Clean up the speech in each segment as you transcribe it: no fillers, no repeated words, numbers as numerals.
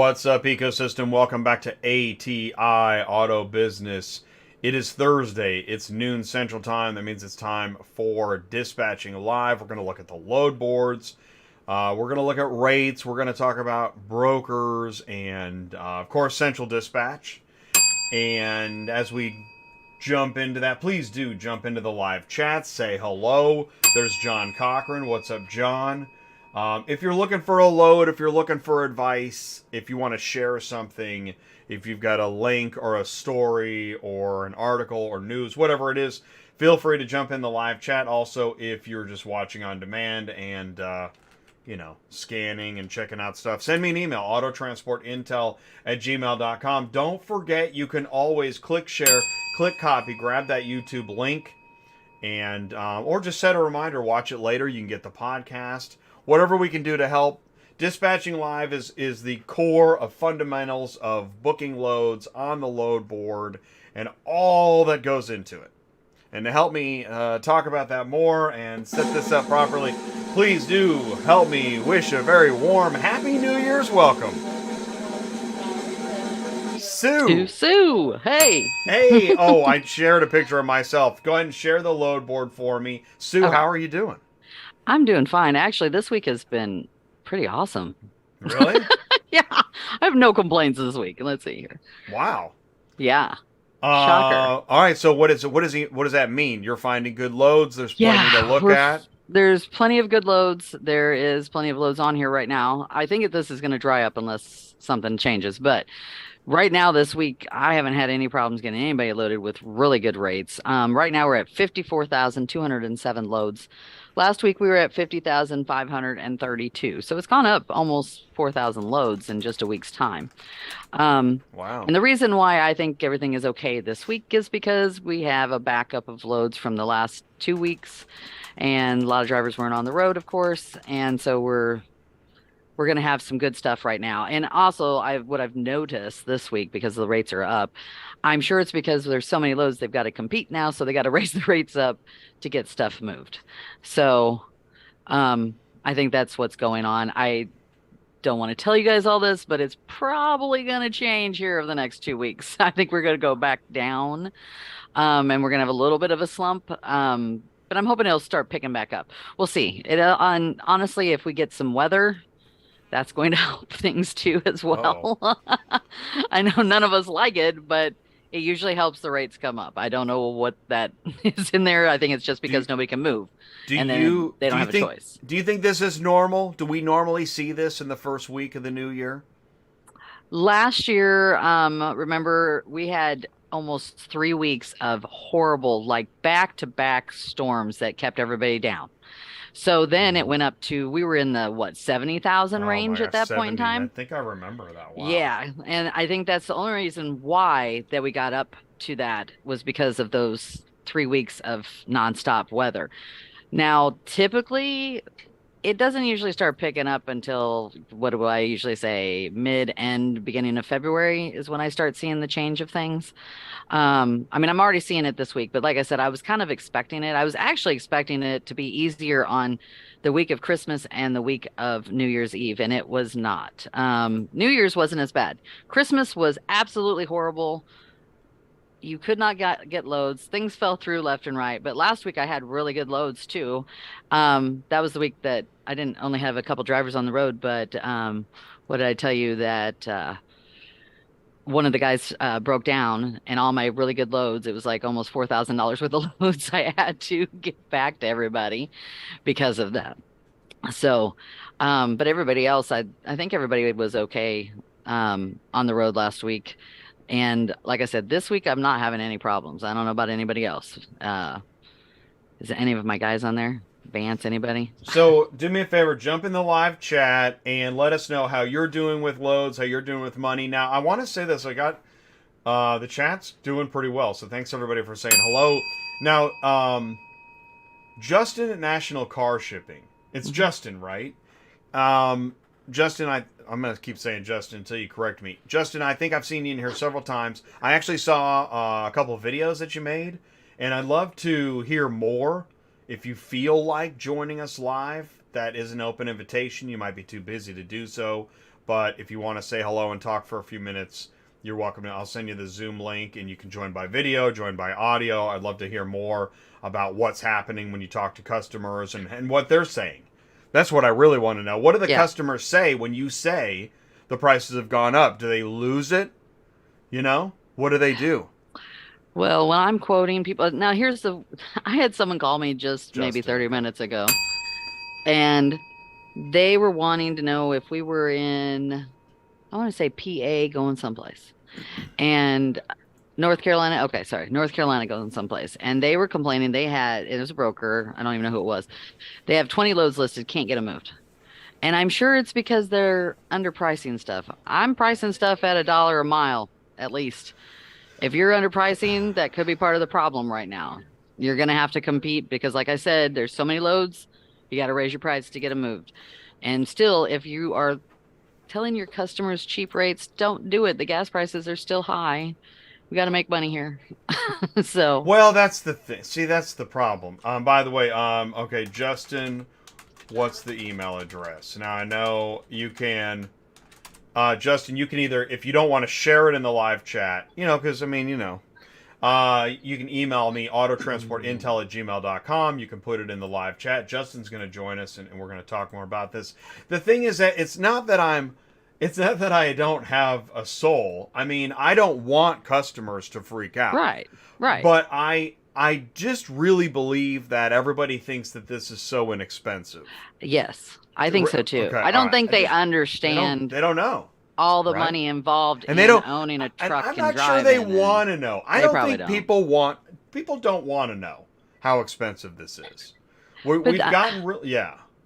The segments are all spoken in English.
What's up, ecosystem? Welcome back to ATI Auto Business. It is Thursday. It's noon Central Time. That means it's time for Dispatching Live. We're going to look at the load boards. We're going to look at rates. We're going to talk about brokers and, of course, Central Dispatch. And as we jump into that, please do jump into the live chat. Say hello. There's John Cochran. What's up, John? If you're looking for a load, if you're looking for advice, if you want to share something, if you've got a link or a story or an article or news, whatever it is, feel free to jump in the live chat. Also, if you're just watching on demand and, scanning and checking out stuff, send me an email, autotransportintel@gmail.com. Don't forget, you can always click share, click copy, grab that YouTube link, and or just set a reminder, watch it later. You can get the podcast. Whatever we can do to help. Dispatching Live is the core of fundamentals of booking loads on the load board and all that goes into it. And to help me talk about that more and set this up properly, please do help me wish a very warm Happy New Year's welcome. Sue. Sue. Hey. Hey. Oh, I shared a picture of myself. Go ahead and share the load board for me. Sue, Oh, how are you doing? I'm doing fine. Actually, this week has been pretty awesome. Really? Yeah, I have no complaints this week. Let's see here. Wow. Yeah, shocker. All right. So what does that mean? You're finding good loads. There's plenty to Yeah, look at. there's plenty of good loads. There is plenty of loads on here right now. I think this is going to dry up unless something changes. But right now, this week, I haven't had any problems getting anybody loaded with really good rates. Right now, we're at 54,207 loads. Last week we were at 50,532. So it's gone up almost 4,000 loads in just a week's time. Wow. And the reason why I think everything is okay this week is because we have a backup of loads from the last 2 weeks, and a lot of drivers weren't on the road, of course. And so we're going to have some good stuff right now. And also, what I've noticed this week, because the rates are up, I'm sure it's because there's so many loads they've got to compete now, so they got to raise the rates up to get stuff moved. So I think that's what's going on. I don't want to tell you guys all this, but it's probably going to change here over the next 2 weeks. I think we're going to go back down, and we're going to have a little bit of a slump. But I'm hoping it'll start picking back up. We'll see. Honestly, if we get some weather, that's going to help things too as Oh. well. I know none of us like it, but it usually helps the rates come up. I don't know what that is in there. I think it's just because nobody can move, and then they don't have a choice. Do you think this is normal? Do we normally see this in the first week of the new year? Last year, remember we had almost 3 weeks of horrible, like back-to-back storms that kept everybody down. So then it went up to, we were in the, 70,000 Oh my range at gosh, that point in 70. I time. think I remember that. Wow. Yeah, and I think that's the only reason why that we got up to that was because of those 3 weeks of nonstop weather. Now, typically, it doesn't usually start picking up until, what do I usually say, mid end, beginning of February is when I start seeing the change of things. I mean, I'm already seeing it this week, but like I said, I was kind of expecting it. I was actually expecting it to be easier on the week of Christmas and the week of New Year's Eve, and it was not. New Year's wasn't as bad. Christmas was absolutely horrible. You could not get loads. Things fell through left and right. But last week I had really good loads too. That was the week that I didn't only have a couple drivers on the road, but what did I tell you that one of the guys broke down and all my really good loads, it was like almost $4,000 worth of loads I had to get back to everybody because of that. So, but everybody else, I think everybody was okay on the road last week. And like I said, this week I'm not having any problems. I don't know about anybody else. Is there any of my guys on there? Vance, anybody? So do me a favor, jump in the live chat and let us know how you're doing with loads, how you're doing with money. Now, I want to say this. I got the chat's doing pretty well, so thanks everybody for saying hello. Now, Justin at National Car Shipping. It's Justin, right? Justin, I'm going to keep saying Justin until you correct me. Justin, I think I've seen you in here several times. I actually saw a couple of videos that you made, and I'd love to hear more. If you feel like joining us live, that is an open invitation. You might be too busy to do so. but if you want to say hello and talk for a few minutes, you're welcome to. I'll send you the Zoom link, and you can join by video, join by audio. I'd love to hear more about what's happening when you talk to customers and what they're saying. That's what I really want to know. What do the customers say when you say the prices have gone up? Do they lose it? You know, what do they do? Well, when I'm quoting people, now I had someone call me just maybe 30 minutes ago, and they were wanting to know if we were in, I want to say PA going someplace, and North Carolina. Okay, sorry, North Carolina going someplace, and they were complaining it was a broker. I don't even know who it was. They have 20 loads listed, can't get them moved. And I'm sure it's because they're underpricing stuff. I'm pricing stuff at $1 a mile, at least. If you're underpricing, that could be part of the problem right now. You're going to have to compete because, like I said, there's so many loads, you got to raise your price to get them moved. And still, if you are telling your customers cheap rates, don't do it. The gas prices are still high. We got to make money here. So. Well, that's the thing. See, that's the problem. By the way, okay, Justin, what's the email address? Now, I know you can, Justin, you can either, if you don't want to share it in the live chat, because, you can email me, autotransportintel@gmail.com. You can put it in the live chat. Justin's going to join us, and we're going to talk more about this. The thing is that it's not that I don't have a soul. I mean, I don't want customers to freak out. Right. But I just really believe that everybody thinks that this is so inexpensive. Yes, I think so too. Okay, I don't think they understand. They don't know all the money involved and in owning a truck and driving. I'm not sure they want to know. I don't think people don't want to know how expensive this is. We've gotten really,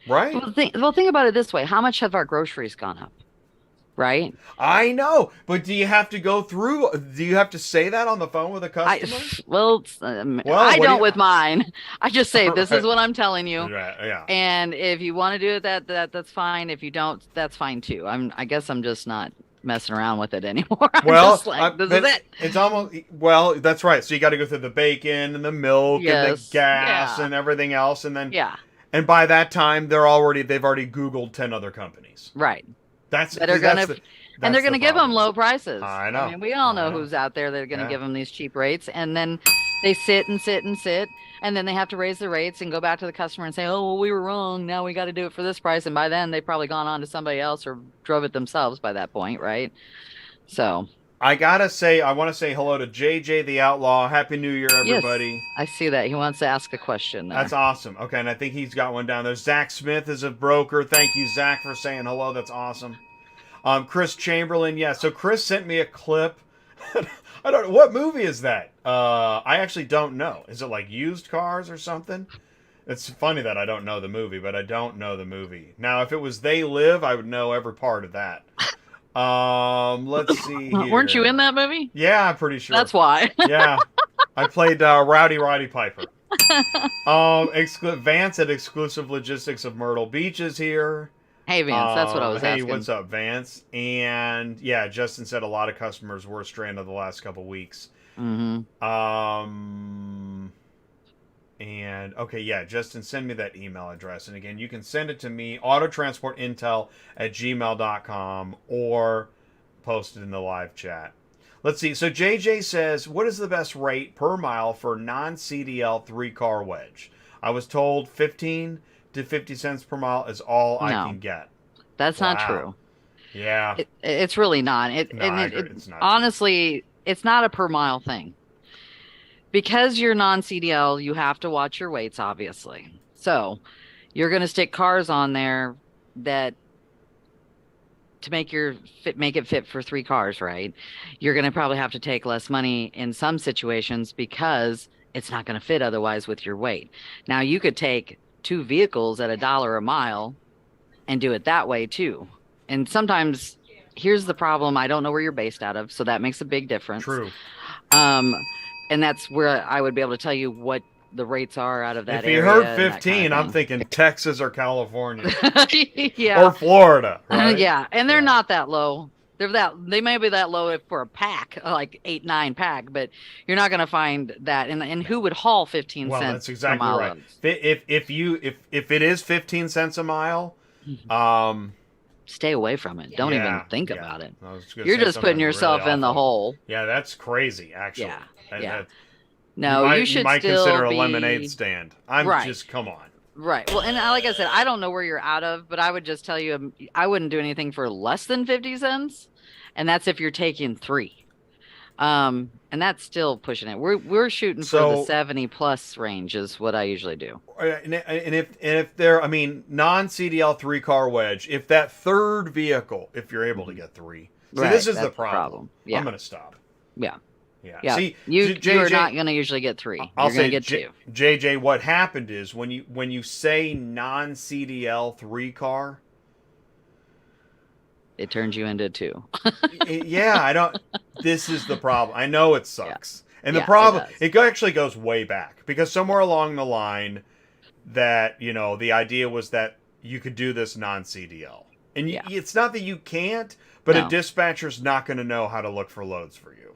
right? Well, think about it this way. How much have our groceries gone up? Right? I know, but do you have to say that on the phone with a customer? I don't with mine. I just say, this is what I'm telling you. Right, yeah. And if you want to do it, that's fine. If you don't, that's fine too. I guess I'm just not messing around with it anymore. Well, this is it. It's almost, that's right. So you got to go through the bacon and the milk and the gas and everything else. And then, and by that time they've already Googled 10 other companies. Right. They're gonna give them low prices. I know. I mean, we all know who's out there that are gonna give them these cheap rates, and then they sit, and then they have to raise the rates and go back to the customer and say, "Oh, well, we were wrong. Now we got to do it for this price." And by then, they've probably gone on to somebody else or drove it themselves by that point, right? So I want to say hello to JJ the Outlaw. Happy New Year, everybody. Yes, I see that. He wants to ask a question there. That's awesome. Okay, and I think he's got one down there. Zach Smith is a broker. Thank you, Zach, for saying hello. That's awesome. Chris Chamberlain, so Chris sent me a clip. I don't know. What movie is that? I actually don't know. Is it like Used Cars or something? It's funny that I don't know the movie, but I don't know the movie. Now, if it was They Live, I would know every part of that. Let's see here. Weren't you in that movie? Yeah, I'm pretty sure. That's why. Yeah. I played Rowdy Roddy Piper. Vance at Exclusive Logistics of Myrtle Beach is here. Hey, Vance, that's what I was asking. Hey, what's up, Vance? And, Justin said a lot of customers were stranded the last couple weeks. Mm-hmm. And, okay, Justin, send me that email address. And, again, you can send it to me, autotransportintel@gmail.com, or post it in the live chat. Let's see. So, JJ says, what is the best rate per mile for non-CDL 3-car wedge? I was told 15 to 50 cents per mile is all I can get. That's not true. Yeah. It's really not. It's not honestly, it's not a per mile thing. Because you're non-CDL, you have to watch your weights, obviously. So you're going to stick cars on there that to make it fit for 3 cars, right? You're going to probably have to take less money in some situations because it's not going to fit otherwise with your weight. Now, you could take 2 vehicles at $1 a mile and do it that way too. And sometimes here's the problem. I don't know where you're based out of, so that makes a big difference. True. And that's where I would be able to tell you what the rates are out of that area. If you heard 15, I'm thinking Texas or California. Yeah. Or Florida. Right? Yeah. And they're not that low. They may be that low for a pack, like 8-9 pack, but you're not going to find that. And who would haul 15 cents? That's exactly a mile? Right. If it is 15 cents a mile, stay away from it. Don't even think about it. I was going to You're say just putting something really yourself in the awful. hole. Yeah, that's crazy, actually. Yeah. That, Yeah. that, No, you you should might consider still a lemonade be stand. I'm right. just, come on. Right. Well, and like I said, I don't know where you're out of, but I would just tell you I wouldn't do anything for less than 50 cents. And that's if you're taking three. And that's still pushing it. We're shooting for the So, 70 plus range is what I usually do. and if they're, I mean, non-CDL 3-car wedge, if that third vehicle, if you're able to Mhm. get three. See, Right. this is the That's the problem. problem. Yeah. I'm going to stop. Yeah. Yeah. Yeah. See, You're JJ, not going to usually get three. I'll You're going say, to get two. JJ, what happened is when you say non-CDL 3-car, It turns you into two. yeah, I don't. This is the problem. I know it sucks, and the Yeah, problem it it actually goes way back because somewhere along the line, that the idea was that you could do this non-CDL, and Yeah. it's not that you can't, but a No. dispatcher's not going to know how to look for loads for you.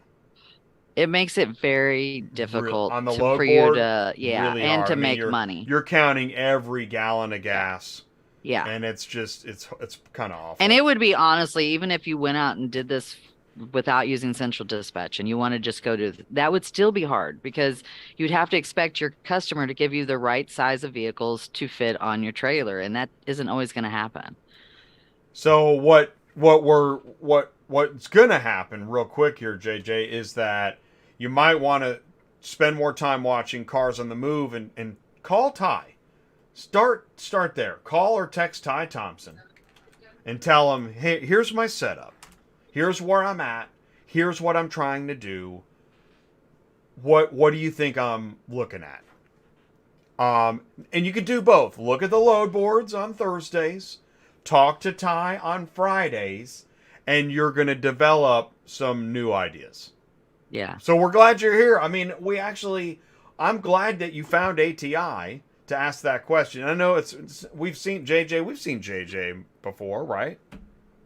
It makes it very difficult On the to, load for you board, to, really and hard. to I mean, make money. you're counting every gallon of gas, Yeah. and it's just it's kind of awful. And it would be honestly, even if you went out and did this without using central dispatch and you want to just go to that would still be hard because you'd have to expect your customer to give you the right size of vehicles to fit on your trailer, and that isn't always going to happen. So what's gonna happen real quick here, JJ, is that you might want to spend more time watching Cars on the Move and call Ty. Start there. Call or text Ty Thompson and tell him, hey, here's my setup. Here's where I'm at. Here's what I'm trying to do. What do you think I'm looking at? And you could do both. Look at the load boards on Thursdays. Talk to Ty on Fridays, and you're going to develop some new ideas. Yeah. So we're glad you're here. I mean, I'm glad that you found ATI to ask that question. I know we've seen JJ before, right?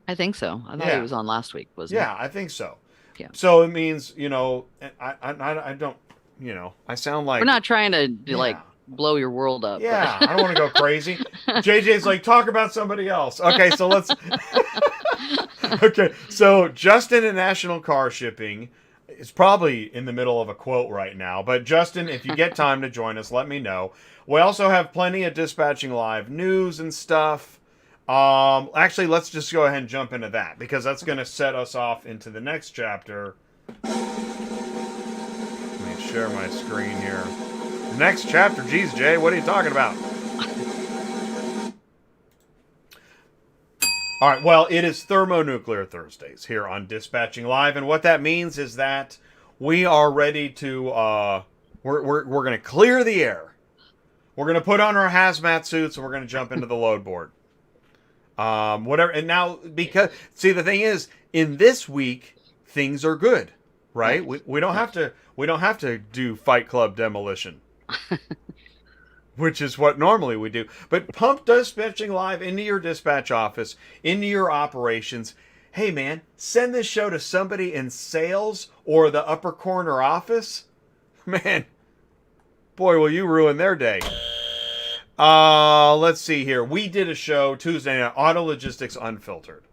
I think so. I thought he was on last week, wasn't he? Yeah, I think so. Yeah. So it means, I don't, I sound like... We're not trying to blow your world up. Yeah, I don't want to go crazy. JJ's like, talk about somebody else. Okay, so let's... Okay, so Justin at National Car Shipping is probably in the middle of a quote right now. But Justin, if you get time to join us, let me know. We also have plenty of Dispatching Live news and stuff. Actually, let's just go ahead and jump into that because that's going to set us off into the next chapter. Let me share my screen here. Next chapter, geez, Jay, what are you talking about? All right, well, it is Thermonuclear Thursdays here on Dispatching Live, and what that means is that we are ready to, we're going to clear the air. We're going to put on our hazmat suits, and we're going to jump into the load board. Whatever, and now, because, see, the thing is, in this week, things are good, right? We don't have to do Fight Club demolition. Which is what normally we do. But pump Dispatching Live into your dispatch office, into your operations. Hey, man, send this show to somebody in sales or the upper corner office. Man, boy, will you ruin their day. Let's see here. We did a show Tuesday night, Auto Logistics Unfiltered.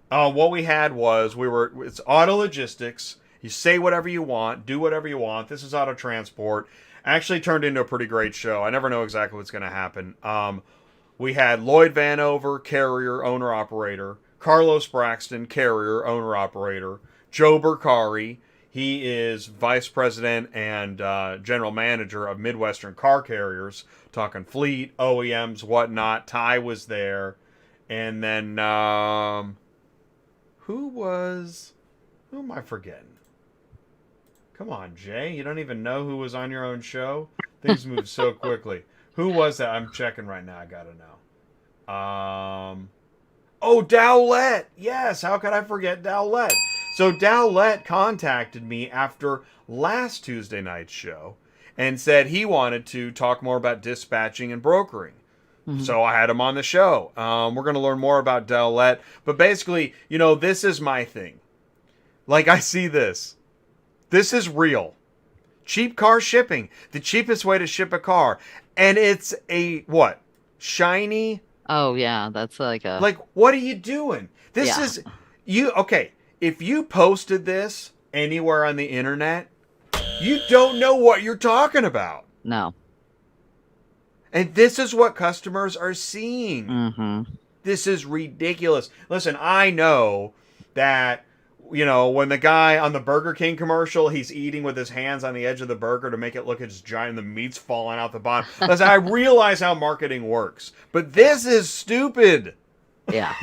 What we had was, it's Auto Logistics. You say whatever you want, do whatever you want. This is Auto Transport. Actually turned into a pretty great show. I never know exactly what's going to happen. We had Lloyd Vanover, carrier, owner, operator. Carlos Braxton, carrier, owner, operator. Joe Burkari, he is vice president and general manager of Midwestern Car Carriers. Talking fleet, OEMs, whatnot. Ty was there. And then, who am I forgetting? Come on, Jay. You don't even know who was on your own show? Things move so quickly. Who was that? I'm checking right now. I gotta know. Dowlett. Yes, how could I forget Dowlett? So Dowlett contacted me after last Tuesday night's show and said he wanted to talk more about dispatching and brokering. Mm-hmm. So I had him on the show. We're going to learn more about Dowlett. But basically, this is my thing. Like, I see this. This is real. Cheap car shipping. The cheapest way to ship a car. And it's a, what? Shiny, Oh yeah, that's like a Like, what are you doing? This yeah. is you okay. If you posted this anywhere on the internet, you don't know what you're talking about. No. And this is what customers are seeing. Mm-hmm. This is ridiculous. Listen, I know that, when the guy on the Burger King commercial, he's eating with his hands on the edge of the burger to make it look as giant, the meat's falling out the bottom. Listen, I realize how marketing works, but this is stupid. Yeah.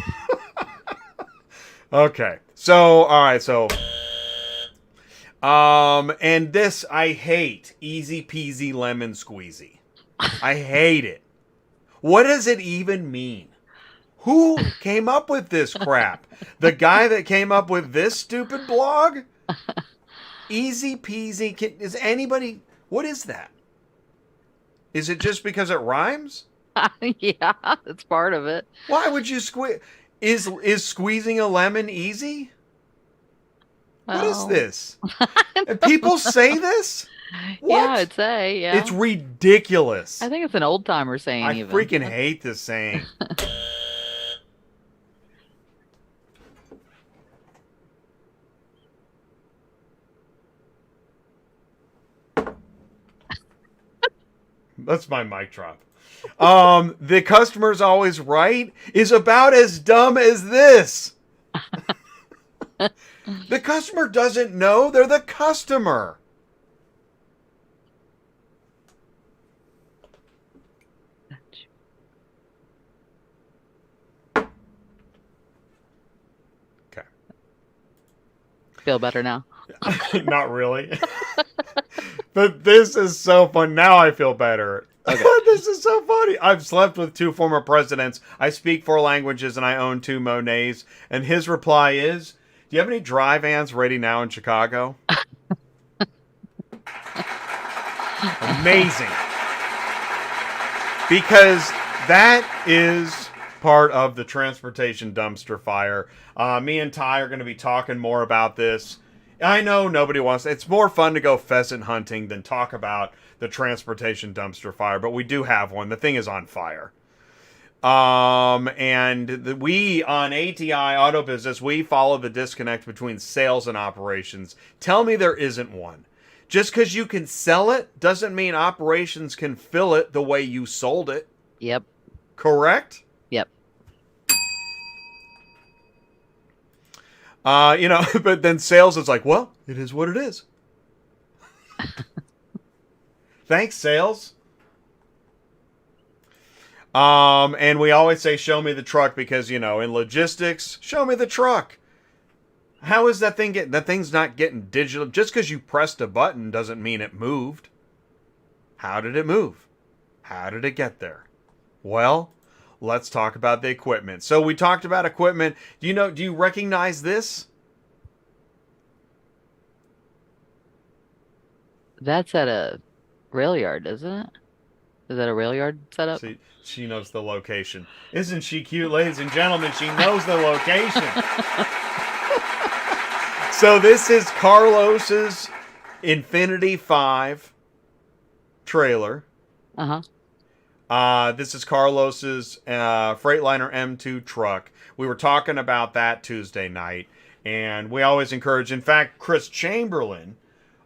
Okay. All right, and this I hate. Easy peasy lemon squeezy. I hate it. What does it even mean? Who came up with this crap? The guy that came up with this stupid blog? Easy peasy. Is anybody... What is that? Is it just because it rhymes? Yeah, that's part of it. Why would you squeeze... Is squeezing a lemon easy? What is Well, this? And people say this? What? yeah, I'd say, yeah. It's ridiculous. I think it's an old timer saying I even. freaking hate this saying. That's my mic drop. The customer's always right is about as dumb as this. The customer doesn't know. They're the customer. Okay. Feel better now. Not really. But this is so fun. Now I feel better. Okay. This is so funny. I've slept with 2 former presidents. I speak 4 languages and I own 2 Monets. And his reply is, do you have any dry vans ready now in Chicago? Amazing. Because that is part of the transportation dumpster fire. Me and Ty are going to be talking more about this. I know nobody wants... It's more fun to go pheasant hunting than talk about the transportation dumpster fire, but we do have one. The thing is on fire. We on ATI Auto Business, we follow the disconnect between sales and operations. Tell me there isn't one. Just because you can sell it doesn't mean operations can fill it the way you sold it. Yep. Correct? Yep. But then sales is like, well, it is what it is. Thanks, sales. And we always say, show me the truck because, in logistics, show me the truck. How is that thing that thing's not getting digital? Just because you pressed a button doesn't mean it moved. How did it move? How did it get there? Well, let's talk about the equipment. So we talked about equipment. Do you recognize this? That's at a rail yard, isn't it? Is that a rail yard setup? See, she knows the location. Isn't she cute, ladies and gentlemen? She knows the location. So this is Carlos's Infinity 5 trailer. Uh-huh. This is Carlos's Freightliner M2 truck. We were talking about that Tuesday night, and we always encourage. In fact, Chris Chamberlain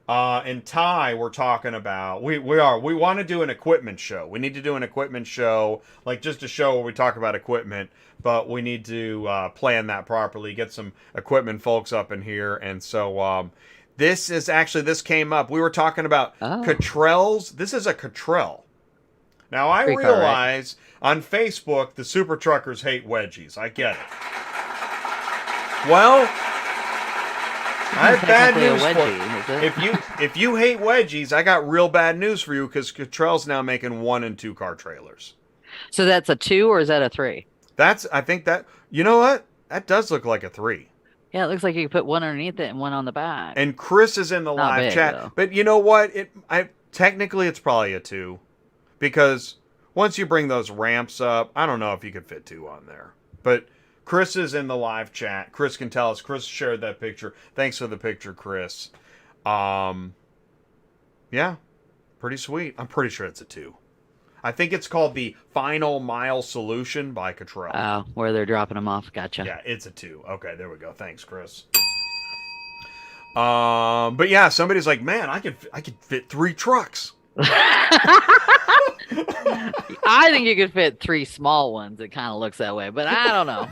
and Ty were talking about. We want to do an equipment show. We need to do an equipment show, like just a show where we talk about equipment. But we need to plan that properly. Get some equipment folks up in here, and so this came up. We were talking about Cottrells. This is a Cottrell. Now, I realize on Facebook the super truckers hate wedgies. I get it. Well, I have bad news for you. If you hate wedgies, I got real bad news for you because Cottrell's now making 1 and 2 car trailers. So that's a 2 or is that a 3? I think that, you know what? That does look like a 3. Yeah, it looks like you could put one underneath it and one on the back. And Chris is in the Not live big, chat. though. But you know what? Technically it's probably a 2. Because once you bring those ramps up, I don't know if you could fit 2 on there. But Chris is in the live chat. Chris can tell us. Chris shared that picture. Thanks for the picture, Chris. Yeah, pretty sweet. I'm pretty sure it's a 2. I think it's called the Final Mile Solution by Cottrell. Where they're dropping them off. Gotcha. Yeah, it's a 2. Okay, there we go. Thanks, Chris. But yeah, somebody's like, man, I could fit 3 trucks. I think you could fit 3 small ones. It kind of looks that way, but I don't know.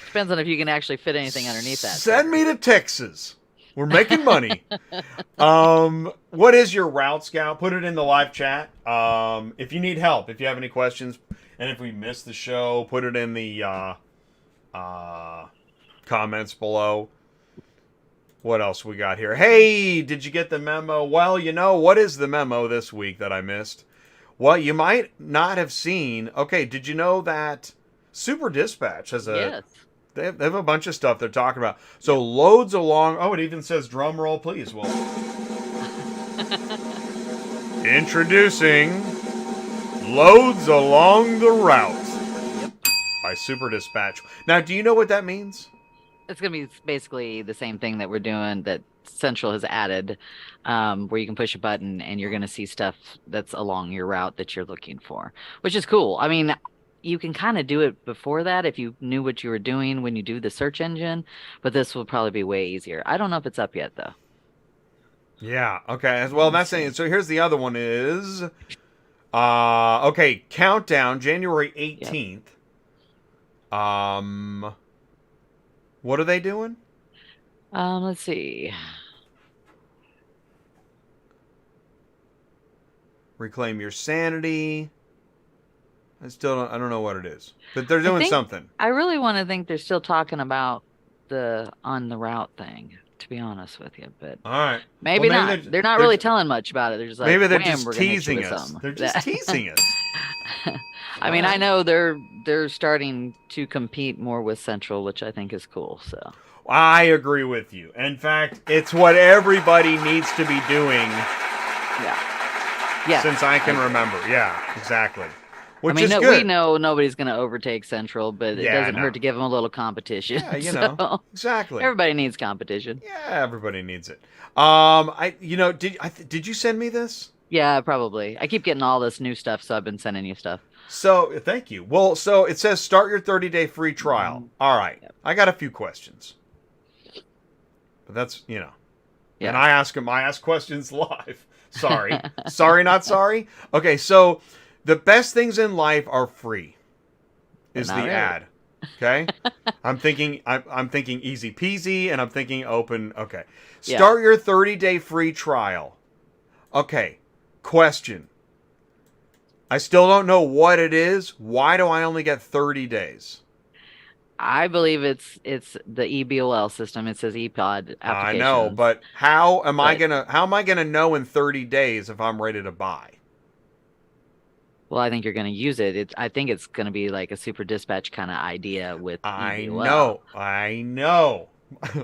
Depends on if you can actually fit anything underneath that. Send me to Texas. We're making money. What is your route, Scout? Put it in the live chat. If you need help, if you have any questions, and if we missed the show, put it in the comments below. What else we got here? Hey, did you get the memo? Well, what is the memo this week that I missed? Well, you might not have seen. Okay, did you know that Super Dispatch has a... Yes. They have a bunch of stuff they're talking about. So loads along... Oh, it even says drum roll, please. Well, introducing loads along the route by Super Dispatch. Now, do you know what that means? It's going to be basically the same thing that we're doing that Central has added, where you can push a button and you're going to see stuff that's along your route that you're looking for, which is cool. I mean, you can kind of do it before that if you knew what you were doing when you do the search engine, but this will probably be way easier. I don't know if it's up yet, though. Yeah, okay. Well, that's saying. So here's the other one is, okay, countdown, January 18th. Yep. What are they doing? Let's see. Reclaim your sanity. I don't know what it is. But they're doing something. I really want to think they're still talking about the on the route thing, to be honest with you. But all right. Maybe not. They're not really telling much about it. They're just like, maybe they're just teasing us. They're just teasing us. I mean, I know they're starting to compete more with Central, which I think is cool. So I agree with you. In fact, it's what everybody needs to be doing. Yeah. Since I can remember. Yeah, exactly. Which is good. We know nobody's going to overtake Central, but it doesn't hurt to give them a little competition. Yeah, exactly. Everybody needs competition. Yeah, everybody needs it. Did you send me this? Yeah, probably. I keep getting all this new stuff, so I've been sending you stuff. So, thank you. Well, so it says start your 30-day free trial. Mm-hmm. All right. Yep. I got a few questions. But that's, Yeah. And I ask questions live. Sorry. Sorry, not sorry. Okay, so the best things in life are free. Is the ad. Okay? I'm thinking easy peasy, and I'm thinking open. Okay. Start your 30-day free trial. Okay. Question. I still don't know what it is. Why do I only get 30 days? I believe it's the EBOL system. It says ePod applications. I know, but how am I gonna know in 30 days if I'm ready to buy? Well, I think you're going to use it. I think it's going to be like a Super Dispatch kind of idea with EBOL. I know.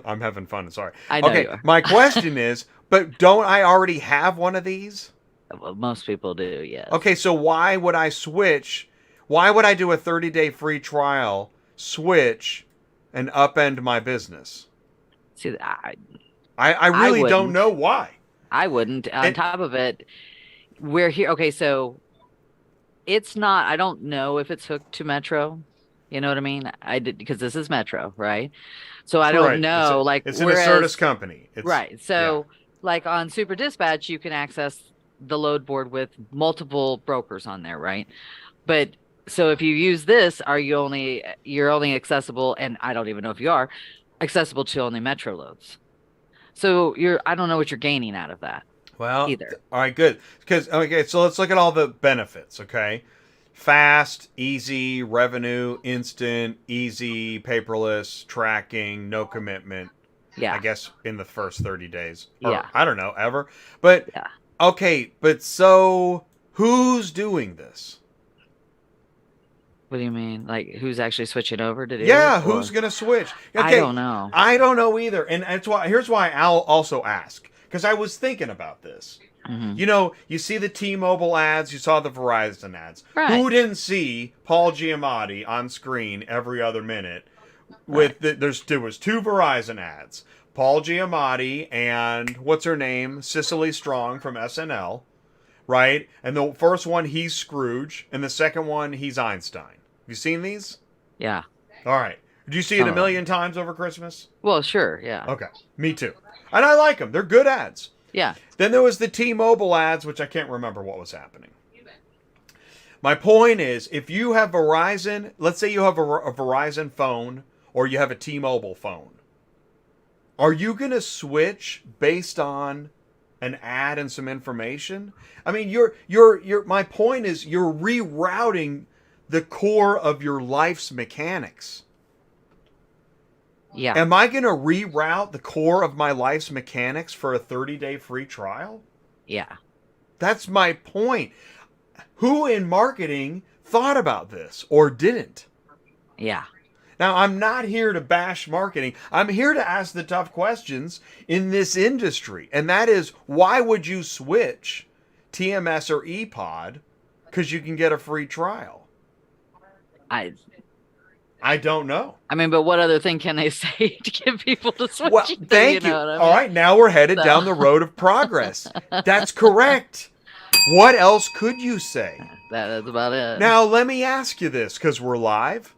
I'm having fun. Sorry. I know you are. My question is, but don't I already have one of these? Well, most people do, yes. Okay, so why would I switch? Why would I do a 30-day free trial, switch, and upend my business? See, I really don't know why. I wouldn't. On top of it, we're here. Okay, so it's not. I don't know if it's hooked to Metro. You know what I mean? I did because this is Metro, right? So I don't know. It's an Assertus company, right? So, like on Super Dispatch, you can access the load board with multiple brokers on there, right? But so if you use this, you're only accessible, and I don't even know if you are accessible to only Metro loads. So I don't know what you're gaining out of that. Well, either. All right, good. So let's look at all the benefits, okay? Fast, easy, revenue, instant, easy, paperless, tracking, no commitment. Yeah. I guess in the first 30 days. Or, I don't know, ever. But, okay, but so who's doing this? What do you mean? Like, who's actually switching over to do it? Who's going to switch? Okay, I don't know. I don't know either. And here's why I'll also ask. Because I was thinking about this. Mm-hmm. You see the T-Mobile ads, you saw the Verizon ads. Right. Who didn't see Paul Giamatti on screen every other minute? With there was 2 Verizon ads. Paul Giamatti and what's her name? Cicely Strong from SNL. right? And the first one, he's Scrooge, and the second one, he's Einstein. Have you seen these? Yeah. All right. Did you see it Some a of them. million times over Christmas? Well, sure. Yeah. Okay, me too. And I like them. They're good ads. Yeah. Then there was the T-Mobile ads, which I can't remember what was happening. My point is, if you have Verizon, let's say you have a Verizon phone or you have a T-Mobile phone, are you going to switch based on an ad and some information? I mean, my point is you're rerouting the core of your life's mechanics. Yeah. Am I going to reroute the core of my life's mechanics for a 30-day free trial? Yeah. That's my point. Who in marketing thought about this or didn't? Yeah. Now, I'm not here to bash marketing. I'm here to ask the tough questions in this industry. And that is, why would you switch TMS or ePod? Because you can get a free trial. I don't know. I mean, but what other thing can they say to get people to switch? Well, thank you. Know what I mean? All right, now we're headed down the road of progress. That's correct. What else could you say? That's about it. Now, let me ask you this, because we're live.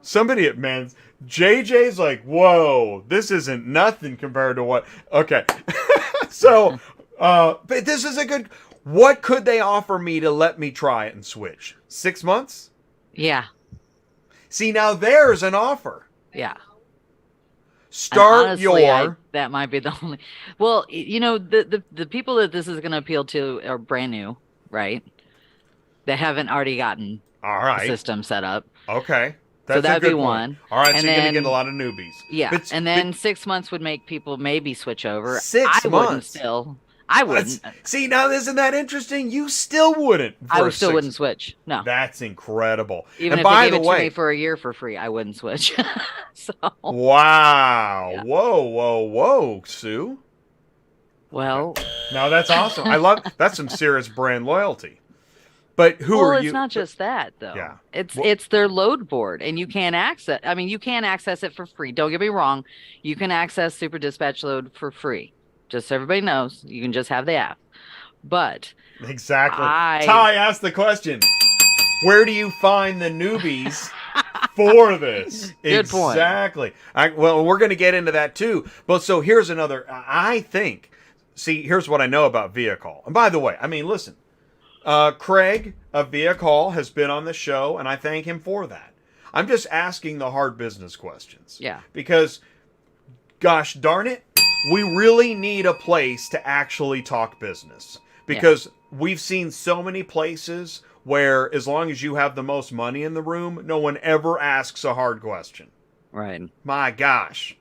Somebody at Men's, JJ's like, whoa, this isn't nothing compared to what... Okay. So, but this is a good... What could they offer me to let me try it and switch? 6 months? Yeah. See, now there's an offer. Yeah. Start honestly, your... that might be the only... Well, you know, the people that this is going to appeal to are brand new, right? They haven't already gotten All right. the system set up. Okay. So that'd be point. one. All right, And so you're going to then- get a lot of newbies. Yeah. But- and then 6 months would make people maybe switch over. 6 I wouldn't months? still. I wouldn't. See, now isn't that interesting? You still wouldn't. I still wouldn't switch. No. That's incredible. Even and if by they gave the it way, to me for a year for free, I wouldn't switch. So, wow. Yeah. Whoa, Sue. well, Now that's awesome. I love that's some serious brand loyalty. But who well, are it's you? not just that though. Yeah. It's Well- it's their load board, and you can't access. I mean, you can access it for free. Don't get me wrong. You can access Super Dispatch Load for free. Just so everybody knows, you can just have the app. But Exactly. I- Ty asked the question. Where do you find the newbies for this? Good point. Exactly. Well, we're going to get into that too. But so here's another. I think. See, here's what I know about VehicHaul. And by the way, I mean, listen. Craig of VehicHaul has been on the show, and I thank him for that. I'm just asking the hard business questions. Yeah. Because, gosh darn it, we really need a place to actually talk business. Because we've seen so many places where as long as you have the most money in the room, no one ever asks a hard question. right. My gosh.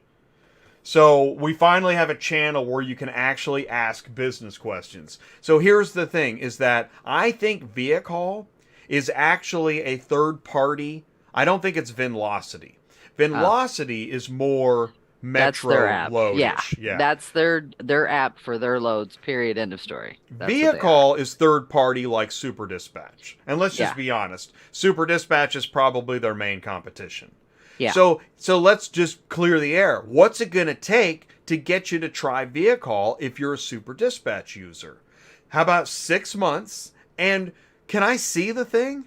So we finally have a channel where you can actually ask business questions. So here's the thing, is that I think VehicHaul is actually a third party. I don't think it's Venlocity. Venlocity is more That's Metro their app. loadish. Yeah. That's their app for their loads. Period. End of story. That's what they are. VehicHaul is third party like Super Dispatch. And let's just Yeah. be honest. Super Dispatch is probably their main competition. Yeah. So let's just clear the air. What's it going to take to get you to try VehicHaul if you're a Super Dispatch user? How about 6 months? And can I see the thing?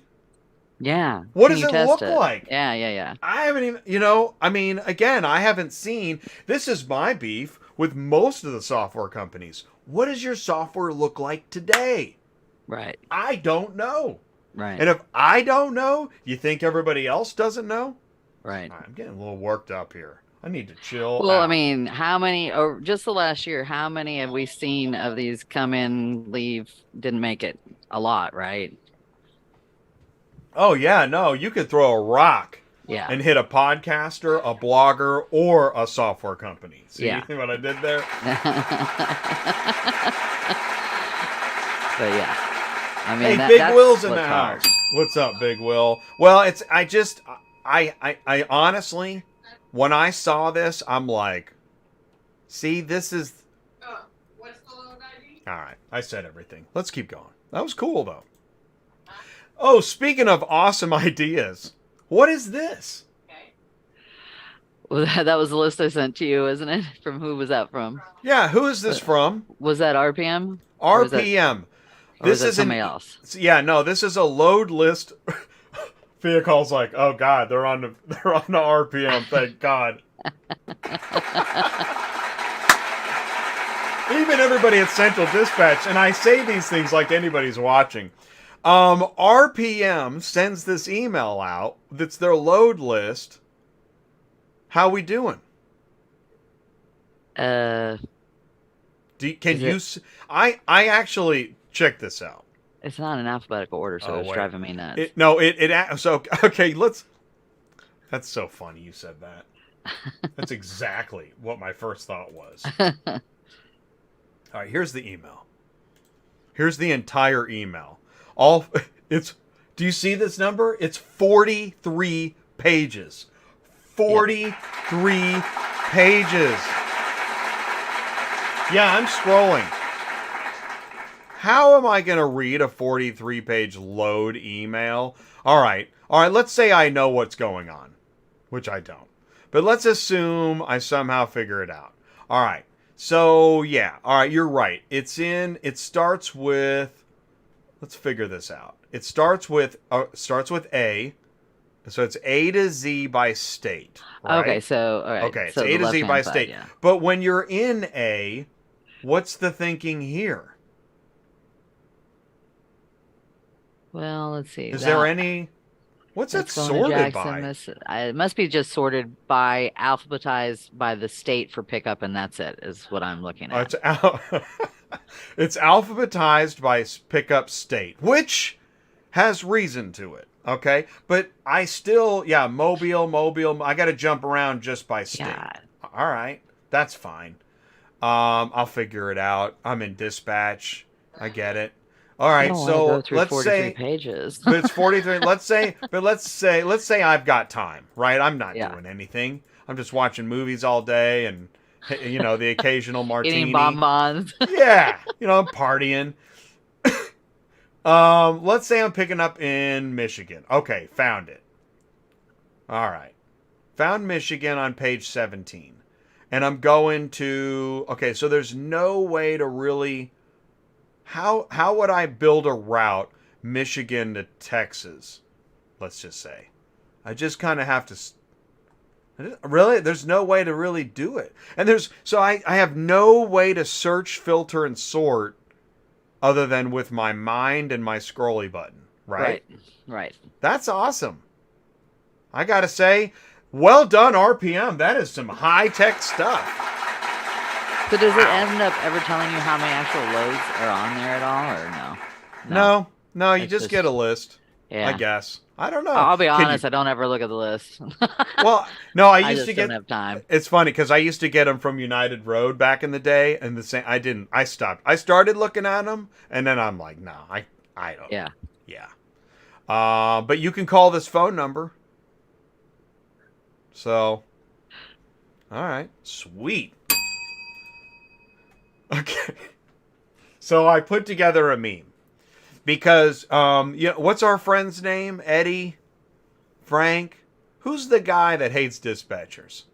Yeah. What Can does you it test look like? Yeah. I haven't even, I mean, again, I haven't seen. This is my beef with most of the software companies. What does your software look like today? Right. I don't know. Right. And if I don't know, you think everybody else doesn't know? Right. I'm getting a little worked up here. I need to chill. Well, I out. mean, how many, or just the last year, how many have we seen of these come in, leave, didn't make it? A lot, right? Oh, yeah, no, you could throw a rock Yeah. and hit a podcaster, a blogger, or a software company. See Yeah. what I did there? But yeah. I mean, Hey, Big that's Will's in what's the hard. house. What's up, Big Will? Well, I honestly, when I saw this, I'm like, see, this is... What's the load ID? All right, I said everything. Let's keep going. That was cool, though. Oh, speaking of awesome ideas, what is this? Okay. Well, that was the list I sent to you, isn't it? From who was that from? Yeah, who is this from? Was that RPM? Or is that- RPM. Or is it somebody else? Yeah, no, this is a load list. VehicHaul's like, oh god, they're on the RPM. Thank God. Even everybody at Central Dispatch, and I say these things like anybody's watching. RPM sends this email out. That's their load list. How we doing? I actually check this out. It's not in alphabetical order, so it's driving me nuts. Okay, that's so funny you said that. That's exactly what my first thought was. All right, here's the email. Here's the entire email. Do you see this number? It's 43 pages. 43 pages. Yeah, I'm scrolling. How am I going to read a 43-page load email? All right, let's say I know what's going on, which I don't. But let's assume I somehow figure it out. All right, so yeah, all right, you're right. It starts with, let's figure this out. It starts with A. So it's A to Z by state. Right? Okay, so all right. Okay, so it's A to Z by side, state. yeah. But when you're in A, what's the thinking here? Well, let's see. Is there any? What's it sorted by? It must be just sorted by alphabetized by the state for pickup, and that's it. Is what I'm looking at. It's alphabetized by pickup state, which has reason to it. Okay, but I still, Mobile. I got to jump around just by state. God. All right, that's fine. I'll figure it out. I'm in dispatch. I get it. All right, so let's say pages. But it's 43. Let's say I've got time, right? I'm not doing anything. I'm just watching movies all day, and the occasional martini. Eating bonbons. Yeah, I'm partying. Let's say I'm picking up in Michigan. Okay, found it. All right, found Michigan on page 17, and I'm going to. Okay, so there's no way to really. How would I build a route Michigan to Texas? Let's just say. I just kind of have to. Really, there's no way to really do it, and I have no way to search, filter, and sort, other than with my mind and my scrolly button. Right. That's awesome. I gotta say, well done, RPM. That is some high tech stuff. So does it end up ever telling you how many actual loads are on there at all, or no? No, you just get a list. Yeah. I guess. I don't know. I'll be honest, I don't ever look at the list. Well, no, I used to get. Don't have time. It's funny because I used to get them from United Road back in the day, and I didn't. I stopped. I started looking at them, and then I'm like, no, I don't. Yeah. But you can call this phone number. So, all right, sweet. Okay. So I put together a meme because, what's our friend's name? Eddie? Frank? Who's the guy that hates dispatchers?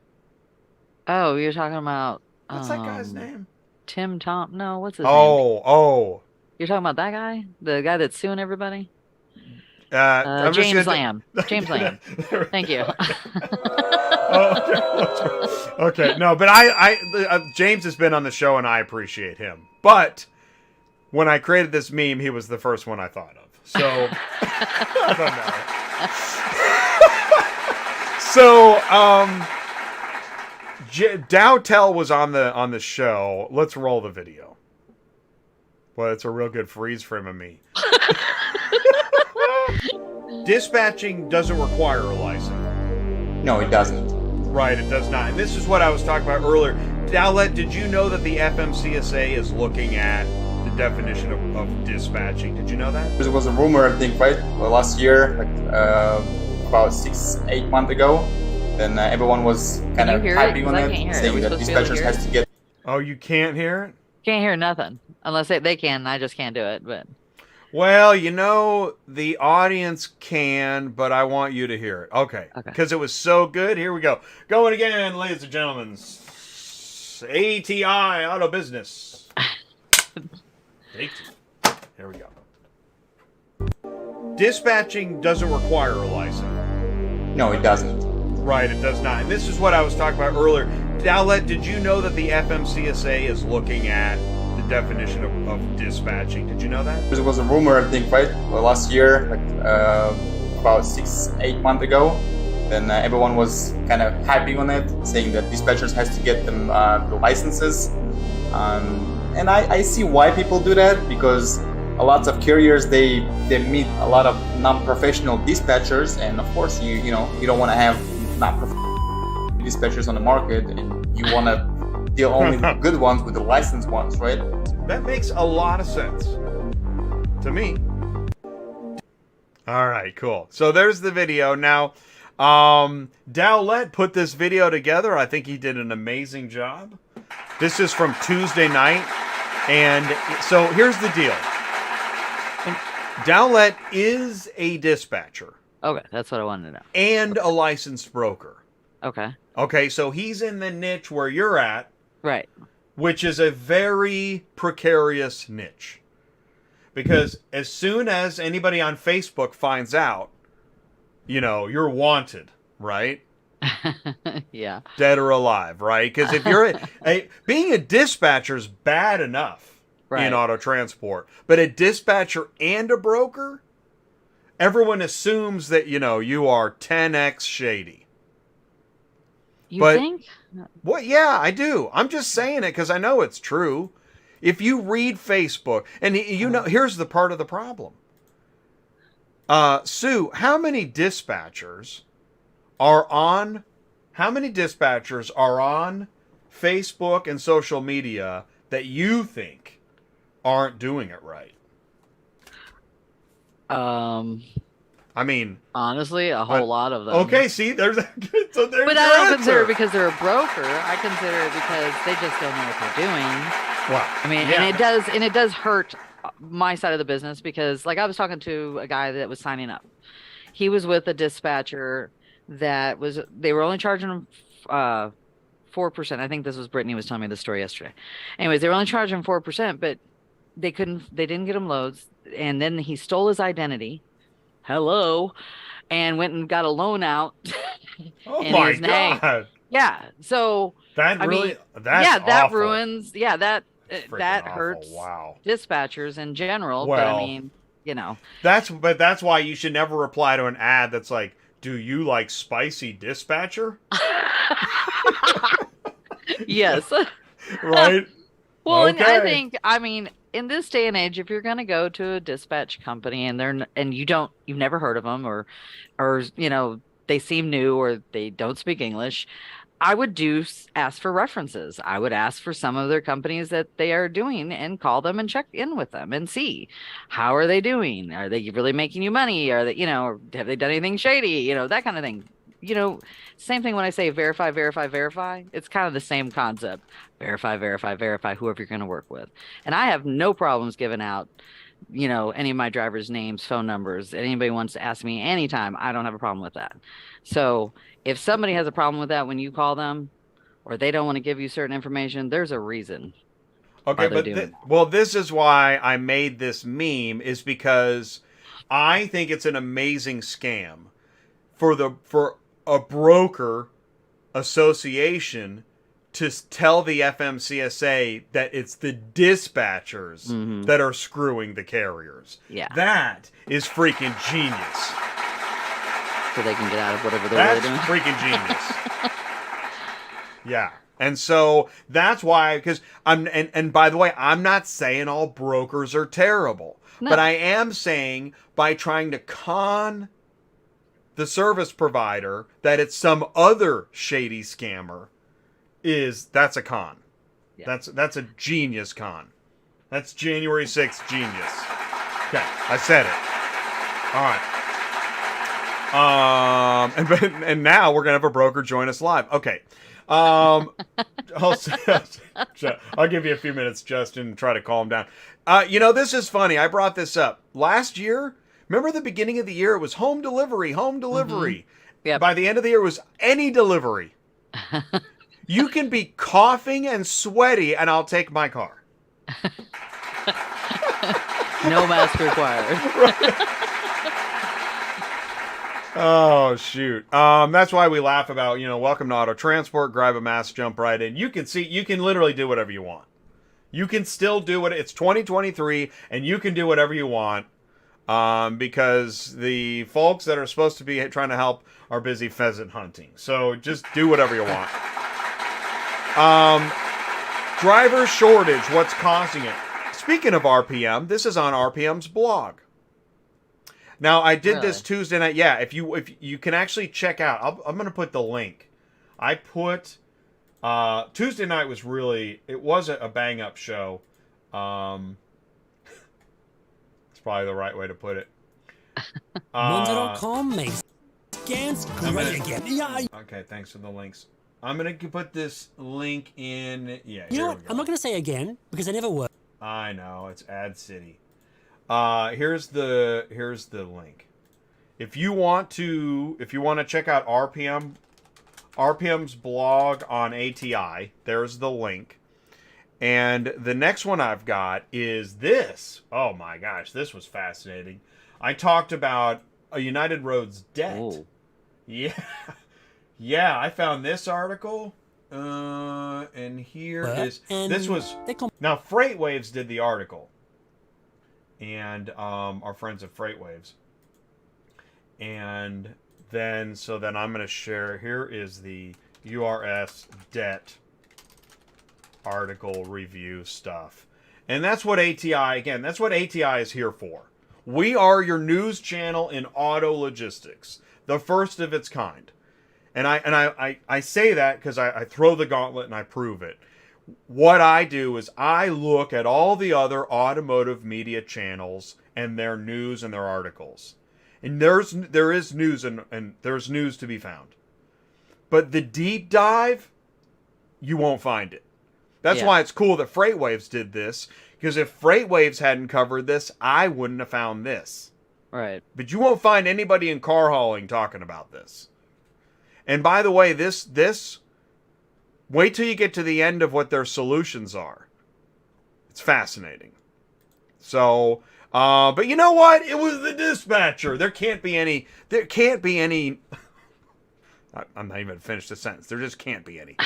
Oh, you're talking about... What's that guy's name? Tim Tom... No, what's his name? Oh. You're talking about that guy? The guy that's suing everybody? James Lamb. James Lamb. Thank you. Okay. No, but James has been on the show, and I appreciate him. But when I created this meme, he was the first one I thought of. So I don't know. So Dowtell was on the show. Let's roll the video. Well, it's a real good freeze frame of me. Dispatching doesn't require a license. No, it doesn't. Right, it does not. And this is what I was talking about earlier. Dowlett, did you know that the FMCSA is looking at the definition of dispatching? Did you know that? There was a rumor, I think, right? Well, last year, about 6-8 months ago, then everyone was kind of hyping on it, saying that dispatchers has to get... Oh, you can't hear it? Can't hear nothing. Unless they can, I just can't do it, but... Well, the audience can, but I want you to hear it. Okay. Because it was so good. Here we go. Going again, ladies and gentlemen. ATI Auto Business. Here Here we go. Dispatching doesn't require a license. No, it doesn't. Right, it does not. And this is what I was talking about earlier. Dowlett, did you know that the FMCSA is looking at the definition of dispatching? Did you know that? There was a rumor, I think, right? Well, last year, like about 6-8 months ago, then everyone was kind of hyping on it, saying that dispatchers has to get them the licenses. And I see why people do that, because a lot of carriers they meet a lot of non-professional dispatchers, and of course you don't want to have non-professional dispatchers on the market, and you want to deal only with the good ones, with the licensed ones, right? That makes a lot of sense to me. All right, cool. So there's the video. Now, Dowlett put this video together. I think he did an amazing job. This is from Tuesday night. And so here's the deal. Dowlett is a dispatcher. Okay, that's what I wanted to know. And a licensed broker. Okay. Okay, so he's in the niche where you're at. Right. Which is a very precarious niche. Because as soon as anybody on Facebook finds out, you're wanted, right? Yeah. Dead or alive, right? Because if you're being a dispatcher is bad enough in auto transport, but a dispatcher and a broker, everyone assumes that you are 10x shady. You think? What? Yeah, I do. I'm just saying it because I know it's true. If you read Facebook, and here's the part of the problem. Sue, how many dispatchers are on Facebook and social media that you think aren't doing it right? I mean, honestly, a whole lot of them. Okay, see, there's but I don't consider it because they're a broker. I consider it because they just don't know what they're doing. Well, I mean, yeah. and it does hurt my side of the business because, like, I was talking to a guy that was signing up. He was with a dispatcher they were only charging him 4%. I think this was Brittany was telling me the story yesterday. Anyways, they were only charging him 4%, but they didn't get him loads. And then he stole his identity. Hello. And went and got a loan out. Oh my God. Yeah. So that awful. Ruins. Yeah. That awful. hurts. Wow. Dispatchers in general. Well, but I mean, that's why you should never reply to an ad that's like, do you like spicy dispatcher? Yes. Right. Well, okay. And I think, in this day and age, if you're going to go to a dispatch company and you've never heard of them or they seem new or they don't speak English, I would ask for references. I would ask for some of their companies that they are doing and call them and check in with them and see how are they doing? Are they really making you money? Are they, or have they done anything shady? That kind of thing. Same thing when I say verify, verify, verify. It's kind of the same concept. Verify, verify, verify whoever you're going to work with. And I have no problems giving out, any of my drivers' names, phone numbers. Anybody wants to ask me anytime, I don't have a problem with that. So if somebody has a problem with that when you call them or they don't want to give you certain information, there's a reson. Okay, but this is why I made this meme, is because I think it's an amazing scam for a broker association to tell the FMCSA that it's the dispatchers that are screwing the carriers. Yeah. That is freaking genius. So they can get out of whatever they're really doing. That's freaking genius. Yeah. And so that's why, because and by the way, I'm not saying all brokers are terrible, but I am saying by trying to con the service provider that it's some other shady scammer, that's a con. Yeah. That's a genius con. That's January 6th genius. Okay, I said it. All right. And now we're gonna have a broker join us live. Okay. I'll give you a few minutes, Justin, and try to calm down. This is funny. I brought this up last year. Remember the beginning of the year? It was home delivery. Mm-hmm. Yep. By the end of the year, it was any delivery. You can be coughing and sweaty, and I'll take my car. No mask required. Oh shoot. That's why we laugh about, welcome to auto transport, grab a mask, jump right in. You can literally do whatever you want. You can still do it. It's 2023 and you can do whatever you want. Because the folks that are supposed to be trying to help are busy pheasant hunting. So just do whatever you want. Driver shortage, what's causing it? Speaking of RPM, this is on RPM's blog. Now, I did this Tuesday night. Yeah, if you can actually check out, I'm going to put the link. I put, Tuesday night was it was a bang-up show. It's probably the right way to put it. Monzo.com makes scans great again. Yeah. Okay, thanks for the links. I'm going to put this link in. Yeah, You know what? I'm not going to say again because I never work. I know, it's Ad City. Here's the link. If you want to check out RPM's blog on ATI, there's the link. And the next one I've got is this. Oh my gosh, this was fascinating. I talked about a United Roads debt. Ooh. Yeah. Yeah, I found this article. And here is this was now FreightWaves did the article, and our friends at FreightWaves, and then I'm going to share. Here is the URS debt article review stuff, and that's what ATI That's what ATI is here for. We are your news channel in auto logistics, the first of its kind. And I say that because I throw the gauntlet and I prove it. What I do is I look at all the other automotive media channels and their news and their articles. And there is news and there's news to be found. But the deep dive, you won't find it. That's why it's cool that FreightWaves did this. Because if FreightWaves hadn't covered this, I wouldn't have found this. Right. But you won't find anybody in car hauling talking about this. And by the way, this wait till you get to the end of what their solutions are. It's fascinating. So, but you know what? It was the dispatcher. There can't be any I'm not even finished the sentence. There just can't be any.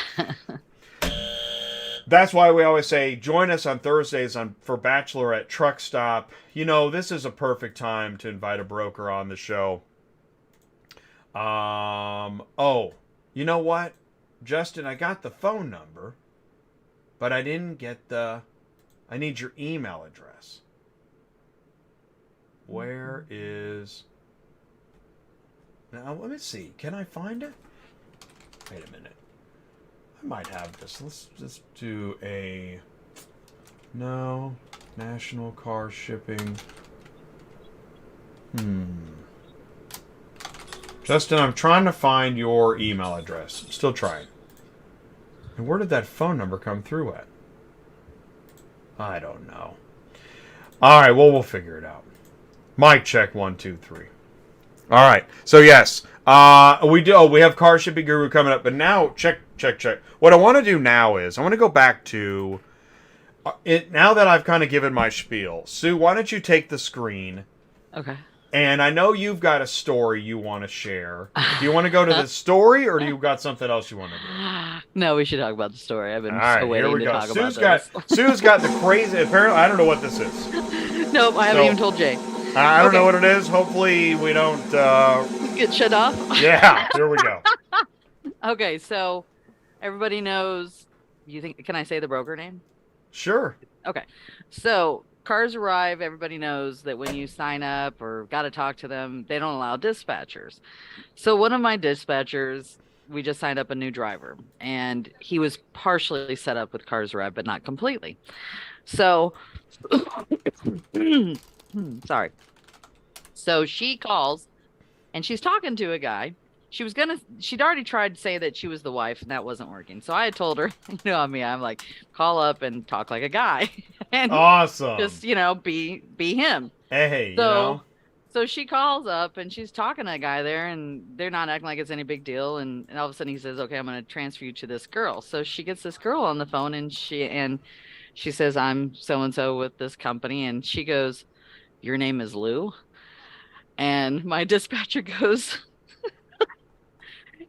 That's why we always say, join us on Thursdays for Bachelorette Truck Stop. This is a perfect time to invite a broker on the show. Oh, you know what? Justin, I got the phone number, but I didn't get I need your email address. Where is... Now, let me see. Can I find it? Wait a minute. I might have this. Let's just do a... No. National car shipping. Justin, I'm trying to find your email address. I'm still trying. And where did that phone number come through at? I don't know. All right, well, we'll figure it out. Mic check 1, 2, 3. All right. So yes, we have Car Shipping Guru coming up, but now check. What I want to do now is I want to go back to it now that I've kind of given my spiel. Sue, why don't you take the screen? Okay. And I know you've got a story you want to share. Do you want to go to the story, or do you got something else you want to do? No, we should talk about the story. I've been so waiting to talk about this. Sue's got the crazy... Apparently, I don't know what this is. Nope, I haven't even told Jay. I don't know what it is. Hopefully, we don't... Get shut off? Yeah, here we go. Okay, so everybody knows... Can I say the broker name? Sure. Okay, so... CarsArrive, everybody knows that when you sign up or got to talk to them, they don't allow dispatchers. So one of my dispatchers, we just signed up a new driver, and he was partially set up with CarsArrive, but not completely. So, sorry. So she calls, and she's talking to a guy. She'd already tried to say that she was the wife, and that wasn't working. So I had told her, I'm like, call up and talk like a guy. And awesome. Just, be him. Hey, So she calls up, and she's talking to a guy there, and they're not acting like it's any big deal. And all of a sudden he says, okay, I'm going to transfer you to this girl. So she gets this girl on the phone, and she says, I'm so-and-so with this company. And she goes, your name is Lou? And my dispatcher goes,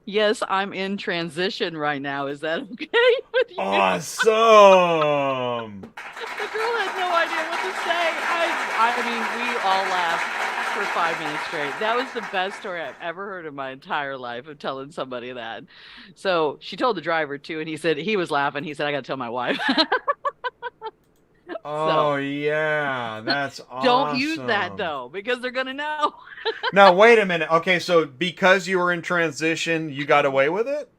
yes, I'm in transition right now. Is that okay with you? Awesome. The girl had no idea what to say. I mean, we all laughed for 5 minutes straight. That was the best story I've ever heard in my entire life of telling somebody that. So she told the driver too, and he was laughing. He said, I got to tell my wife. Oh, yeah. That's Don't use that awesome. though, because they're going to know. Now, wait a minute. Okay, so because you were in transition, you got away with it?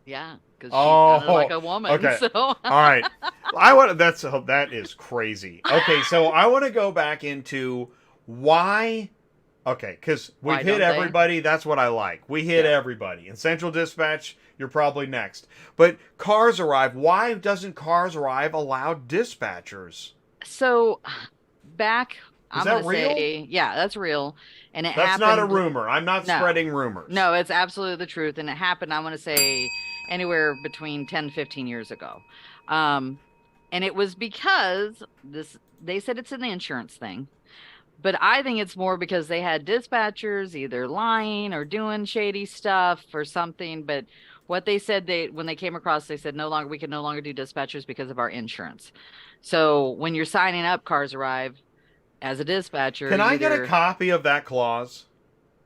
Yeah, because she Oh, sounded like a woman. okay. So All right. That is crazy. Okay, so I want to go back into why. Okay, because we've Why hit don't they? everybody. That's what I like. We hit everybody. In Central Dispatch, you're probably next. But CarsArrive, why doesn't CarsArrive allow dispatchers? So back, I'm that gonna real? say, yeah, that's real, and it That's happened. not a rumor. I'm not No. spreading rumors. No, it's absolutely the truth, and it happened. I want to say anywhere between 10 and 15 years ago, and it was because they said it's an insurance thing, but I think it's more because they had dispatchers either lying or doing shady stuff or something. But what they said, when they came across, they said we can no longer do dispatchers because of our insurance. So when you're signing up CarsArrive as a dispatcher, Can I get a copy of that clause?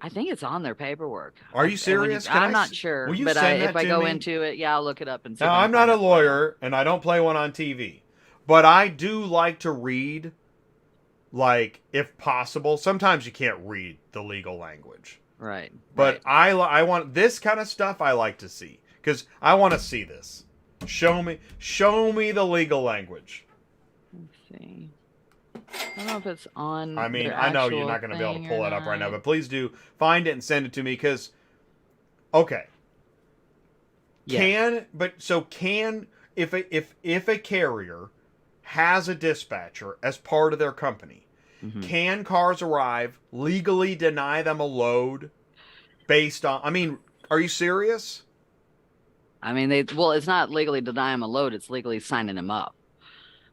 I think it's on their paperwork. Are you serious? I'm not sure, will you but send that if I to go me? into it, yeah, I'll look it up and see. Now, if I I'm can not find a it for you. lawyer, and I don't play one on TV. But I do like to read, like, if possible. Sometimes you can't read the legal language. Right. But right. I want this kind of stuff I like to see. Because I want to see this. Show me the legal language. Let's see. I don't know if it's on. I mean, their I know actual you're not going to be able to thing pull or it up right now, not. but please do find it and send it to me because, okay. Yes. If a carrier has a dispatcher as part of their company, Mhm. can CarsArrive legally deny them a load based on? I mean, are you serious? I mean, it's not legally denying him a load; it's legally signing him up.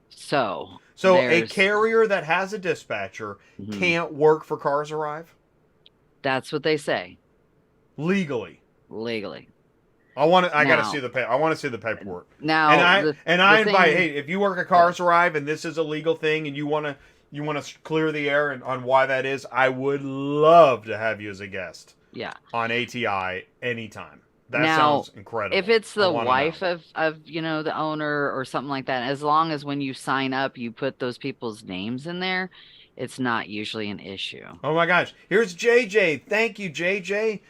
So A carrier that has a dispatcher Mhm. can't work for CarsArrive That's what they say legally. legally. I want to. I got to Now- see the. I want to see the paperwork. Now, And I the invite. thing- Hey, if you work at CarsArrive and this is a legal thing, and you want to clear the air on why that is, I would love to have you as a guest yeah. on ATI anytime. That Now, sounds incredible. If it's I the wanna wife know. of the owner or something like that, as long as when you sign up you put those people's names in there, it's not usually an issue. Oh my gosh! Here's JJ. Thank you, JJ.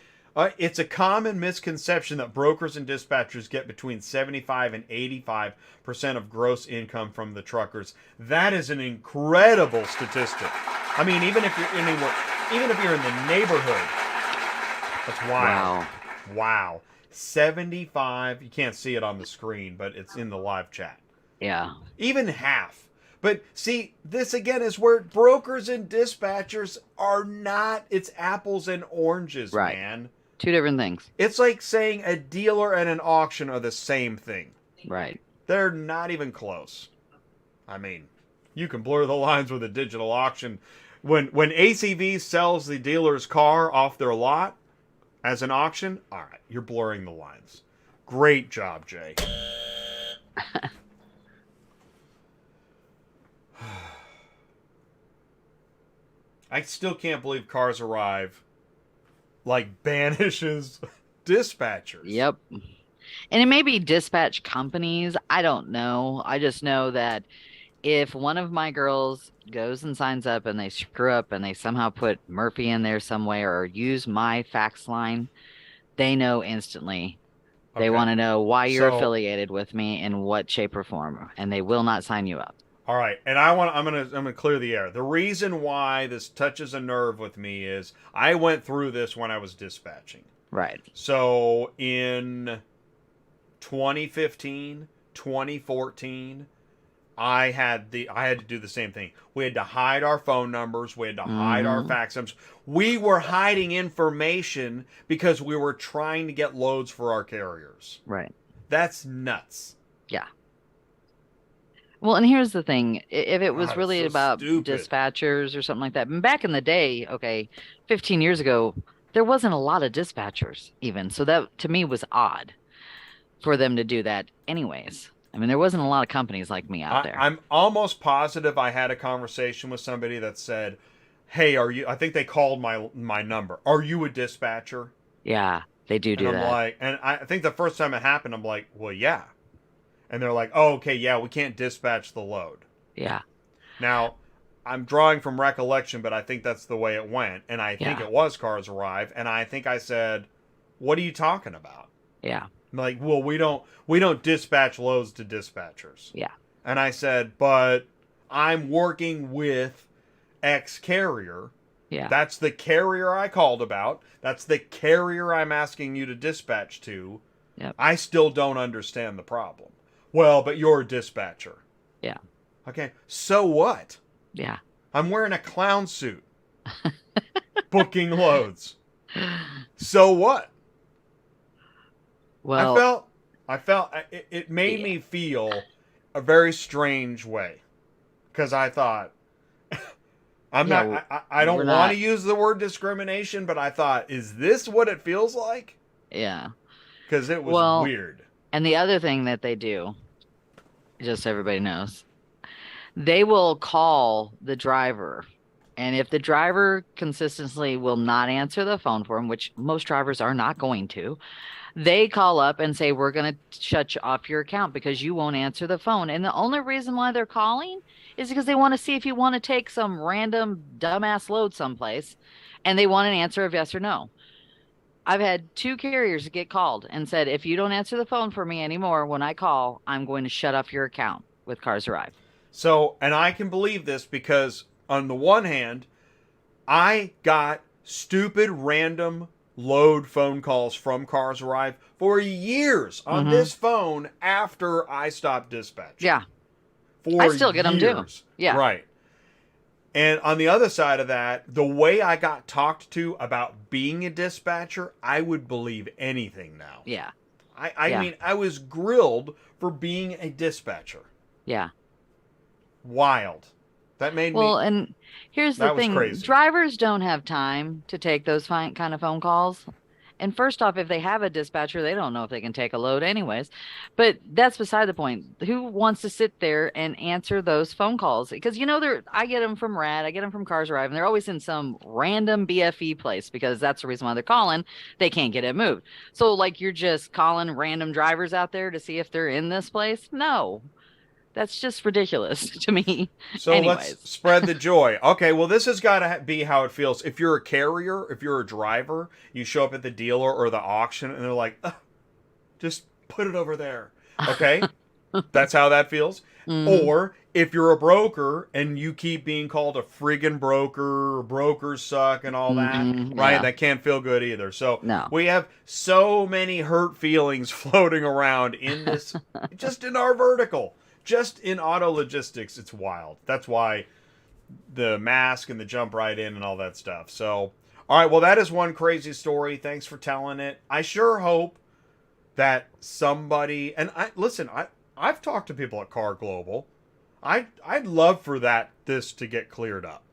It's a common misconception that brokers and dispatchers get between 75 and 85% of gross income from the truckers. That is an incredible statistic. I mean, even if you're anywhere, even if you're in the neighborhood, that's wild. Wow. 75. You can't see it on the screen, but it's in the live chat. Yeah. Even half. But see, this again is where brokers and dispatchers are not. It's apples and oranges, Right. man. Two different things. It's like saying a dealer and an auction are the same thing. Right. They're not even close. I mean, you can blur the lines with a digital auction. When ACV sells the dealer's car off their lot as an auction, all right, you're blurring the lines. Great job, Jay. I still can't believe CarsArrive banishes dispatchers. Yep. And it may be dispatch companies. I don't know. I just know that if one of my girls goes and signs up and they screw up and they somehow put Murphy in there somewhere or use my fax line, they know instantly. They want to know why you're affiliated with me in what shape or form, and they will not sign you up. All right, and I'm gonna clear the air. The reason why this touches a nerve with me is I went through this when I was dispatching. Right. So in 2015, 2014, I had to do the same thing. We had to hide our phone numbers. We had to hide our fax numbers. We were hiding information because we were trying to get loads for our carriers. Right. That's nuts. Yeah. Well, and here's the thing. If it was God, it's really so about stupid. dispatchers or something like that, and back in the day, okay, 15 years ago, there wasn't a lot of dispatchers even. So that to me was odd for them to do that anyways. I mean, there wasn't a lot of companies like me out there. I'm almost positive I had a conversation with somebody that said, "Hey, are you?" I think they called my number. Are you a dispatcher? Yeah, they do And I'm that. like, and I think the first time it happened, I'm like, well, yeah. And they're like, oh, okay, yeah, we can't dispatch the load. Yeah, Now, I'm drawing from recollection, but I think that's the way it went. And I think Yeah. it was CarsArrive. And I think I said, what are you talking about? yeah, I'm like, well, we don't dispatch loads to dispatchers. yeah, And I said, but I'm working with X carrier. yeah. That's the carrier I called about. That's the carrier I'm asking you to dispatch to. Yep. I still don't understand the problem. Well, but you're a dispatcher. Yeah. Okay, so what? Yeah. I'm wearing a clown suit. Booking loads. So what? Well, I felt it made Yeah. me feel a very strange way. Because I thought, I don't we're want not- to use the word discrimination, but I thought, is this what it feels like? yeah. Because it was Well, weird. And the other thing that they do, just so everybody knows, they will call the driver. And if the driver consistently will not answer the phone for them, which most drivers are not going to, they call up and say, we're going to shut you off your account because you won't answer the phone. And the only reason why they're calling is because they want to see if you want to take some random dumbass load someplace and they want an answer of yes or no. I've had 2 carriers get called and said, if you don't answer the phone for me anymore when I call, I'm going to shut off your account with CarsArrive. So, and I can believe this because, on the one hand, I got stupid random load phone calls from CarsArrive for years on this phone after I stopped dispatching. Yeah. For I still get them too. years. Yeah. Right. And on the other side of that, the way I got talked to about being a dispatcher, I would believe anything now. Yeah. I Yeah. mean, I was grilled for being a dispatcher. Yeah. Wild. That made Well, me... and here's the That was thing. crazy. Drivers don't have time to take those kind of phone calls. And first off, if they have a dispatcher, they don't know if they can take a load anyways. But that's beside the point. Who wants to sit there and answer those phone calls? Because I get them from Rad, I get them from CarsArrive, and they're always in some random BFE place because that's the reason why they're calling. They can't get it moved. So like you're just calling random drivers out there to see if they're in this place? No. That's just ridiculous to me. So Anyways. let's spread the joy. Okay, well, this has got to be how it feels. If you're a carrier, if you're a driver, you show up at the dealer or the auction, and they're like, just put it over there. Okay? That's how that feels. Or if you're a broker and you keep being called a friggin' broker, or brokers suck and all that, right? Yeah. That can't feel good either. So No. we have so many hurt feelings floating around in this, just in our vertical. Just in auto logistics, it's wild. That's why the mask and the jump right in and all that stuff. So, all right, well, that is one crazy story. Thanks for telling it. I sure hope that somebody, and I've talked to people at Car Global. I'd love for this to get cleared up.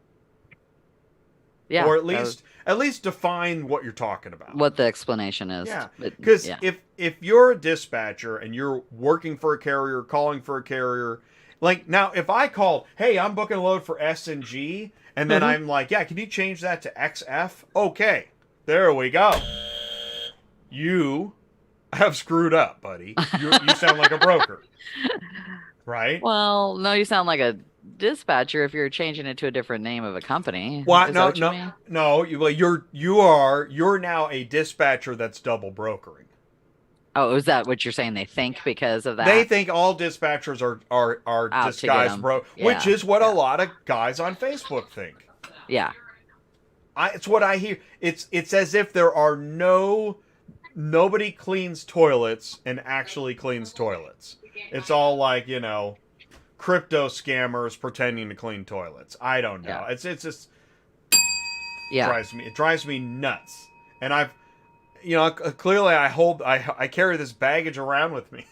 Yeah. Or at least define what you're talking about. What the explanation is. Yeah, But, because yeah. if you're a dispatcher and you're working for a carrier, calling for a carrier, like now if I called, hey, I'm booking a load for S&G, and then I'm like, yeah, can you change that to XF? Okay, there we go. You have screwed up, buddy. You sound like a broker, right? Well, no, you sound like a dispatcher if you're changing it to a different name of a company. What? Is that No, what you no, mean? no. You're now a dispatcher that's double brokering. Oh, is that what you're saying? They think because of that? They think all dispatchers are Out to get disguised 'em. which Yeah, is what yeah. a lot of guys on Facebook think. Yeah. It's what I hear. It's as if there are nobody cleans toilets and actually cleans toilets. It's all like, crypto scammers pretending to clean toilets. I don't know. Yeah. It's just Yeah. it drives me nuts. And I've clearly I carry this baggage around with me.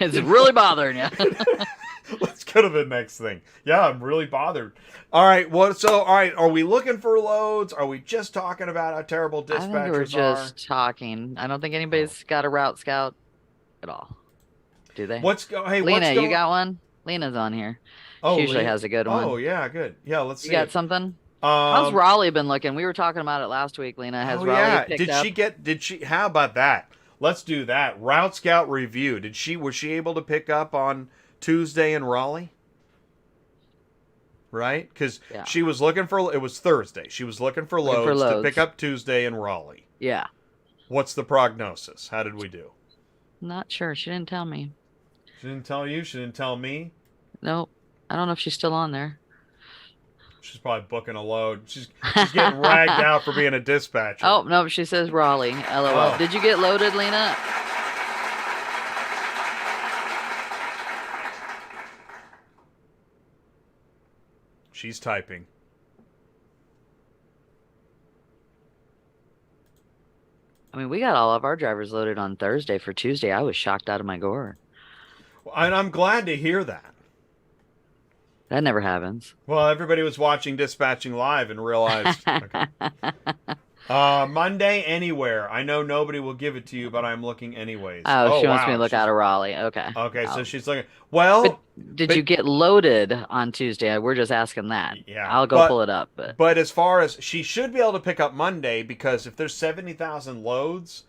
It's really bothering you. Let's go to the next thing. Yeah, I'm really bothered. All right, all right, are we looking for loads? Are we just talking about how terrible I think we're dispatchers just talking. I don't think anybody's got a route scout at all. Do they? Hey, what's Lena, going? you got one? Lena's on here. Oh, She usually Lena. has a good one. Oh, yeah, good. Yeah, let's see. You got it. something? How's Um, Raleigh been looking? We were talking about it last week, Lena. Has oh, Raleigh yeah. picked up? Did she how about that? Let's do that. Route Scout review. Was she able to pick up on Tuesday in Raleigh? Right? Because Yeah. she was looking for, it was Thursday. She was looking for loads to pick up Tuesday in Raleigh. Yeah. What's the prognosis? How did we do? Not sure. She didn't tell me. She didn't tell you? She didn't tell me? Nope. I don't know if she's still on there. She's probably booking a load. She's getting ragged out for being a dispatcher. Oh, no, she says Raleigh. LOL. Oh. Did you get loaded, Lena? She's typing. I mean, we got all of our drivers loaded on Thursday for Tuesday. I was shocked out of my gourd. And I'm glad to hear that. That never happens. Well, everybody was watching Dispatching Live and realized. Okay. Monday, anywhere. I know nobody will give it to you, but I'm looking anyways. Oh, she wants wow. me to look out of Raleigh. Okay. Okay, Oh. so she's looking. Well, Did you get loaded on Tuesday? We're just asking that. Yeah, I'll go pull it up. But as far as she should be able to pick up Monday, because if there's 70,000 loads,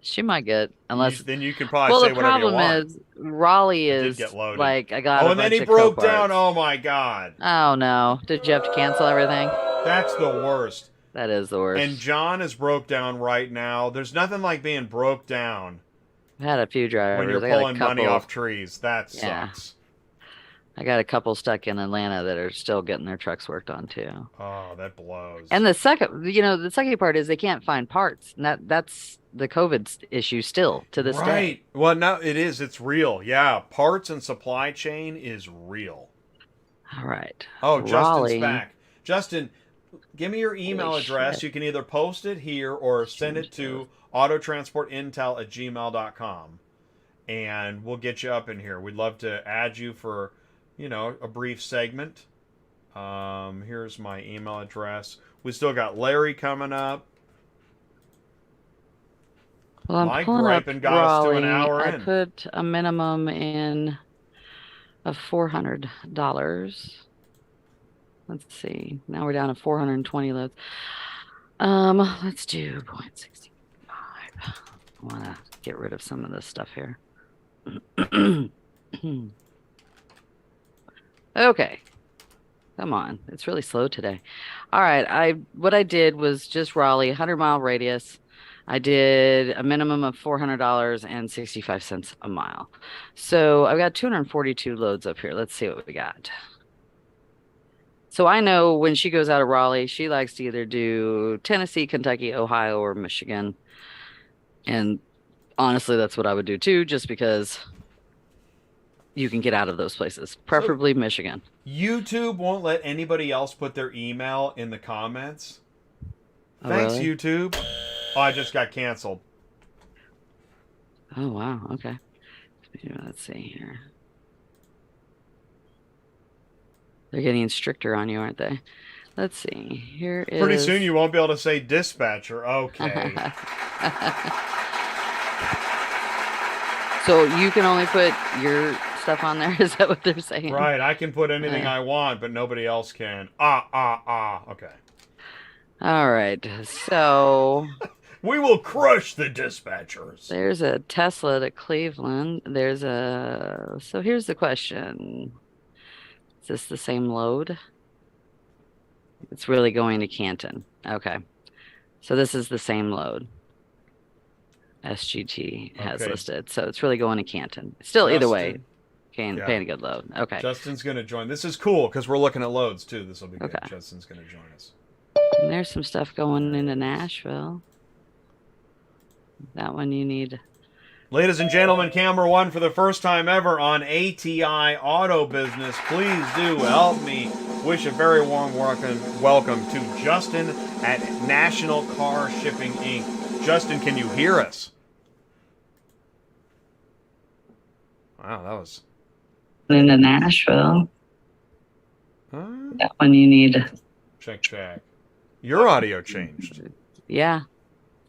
she might get, unless. then you can probably say the whatever you problem want. is Raleigh is get loaded. like I got. Oh, a and then bunch he of broke Copart. down. Oh my God. Oh no! Did you have to cancel everything? That's the worst. That is the worst. And John is broke down right now. There's nothing like being broke down I had a few drivers. when you're I got a pulling money couple- off trees. That Yeah. sucks. I got a couple stuck in Atlanta that are still getting their trucks worked on too. Oh, that blows. And the second part is they can't find parts. And that's the COVID issue still to this day. Right. Well, no, it is. It's real. Yeah. Parts and supply chain is real. All right. Oh, Justin's Raleigh. back. Justin, give me your email Holy address. shit. You can either post it here or send it to autotransportintel@gmail.com. And we'll get you up in here. We'd love to add you for, a brief segment. Here's my email address. We still got Larry coming up. Well, I'm My pulling up griping got us to an Raleigh. hour I in. put a minimum in of $400. Let's see. Now we're down to 420 loads. Let's do 0.65. I want to get rid of some of this stuff here. Okay. Come on. It's really slow today. All right. What I did was just Raleigh, 100-mile radius. I did a minimum of $400 and 65 cents a mile. So I've got 242 loads up here. Let's see what we got. So I know when she goes out of Raleigh, she likes to either do Tennessee, Kentucky, Ohio, or Michigan. And honestly, that's what I would do too, just because you can get out of those places, preferably Michigan. YouTube won't let anybody else put their email in the comments. Oh, Thanks, really? YouTube. Oh, I just got canceled. Oh, wow. Okay. Let's see here. They're getting stricter on you, aren't they? Let's see. Here is... Pretty soon you won't be able to say dispatcher. Okay. So you can only put your stuff on there? Is that what they're saying? Right. I can put anything I want, but nobody else can. Okay. All right. So We will crush the dispatchers. there's a Tesla to Cleveland. So here's the question. Is this the same load? It's really going to Canton. Okay. So this is the same load. SGT has Okay. listed. So it's really going to Canton. Still, either way, Justin. Yeah. paying a good load. Okay. Justin's going to join. This is cool because we're looking at loads too. This will be good. Okay. Justin's going to join us. And there's some stuff going into Nashville. That one you need. Ladies and gentlemen, camera one for the first time ever on ATI Auto Business. Please do help me wish a very warm welcome to Justin at National Car Shipping Inc. Justin, can you hear us? Wow, that was. Into Nashville. That one you need. Check. Your audio changed. Yeah.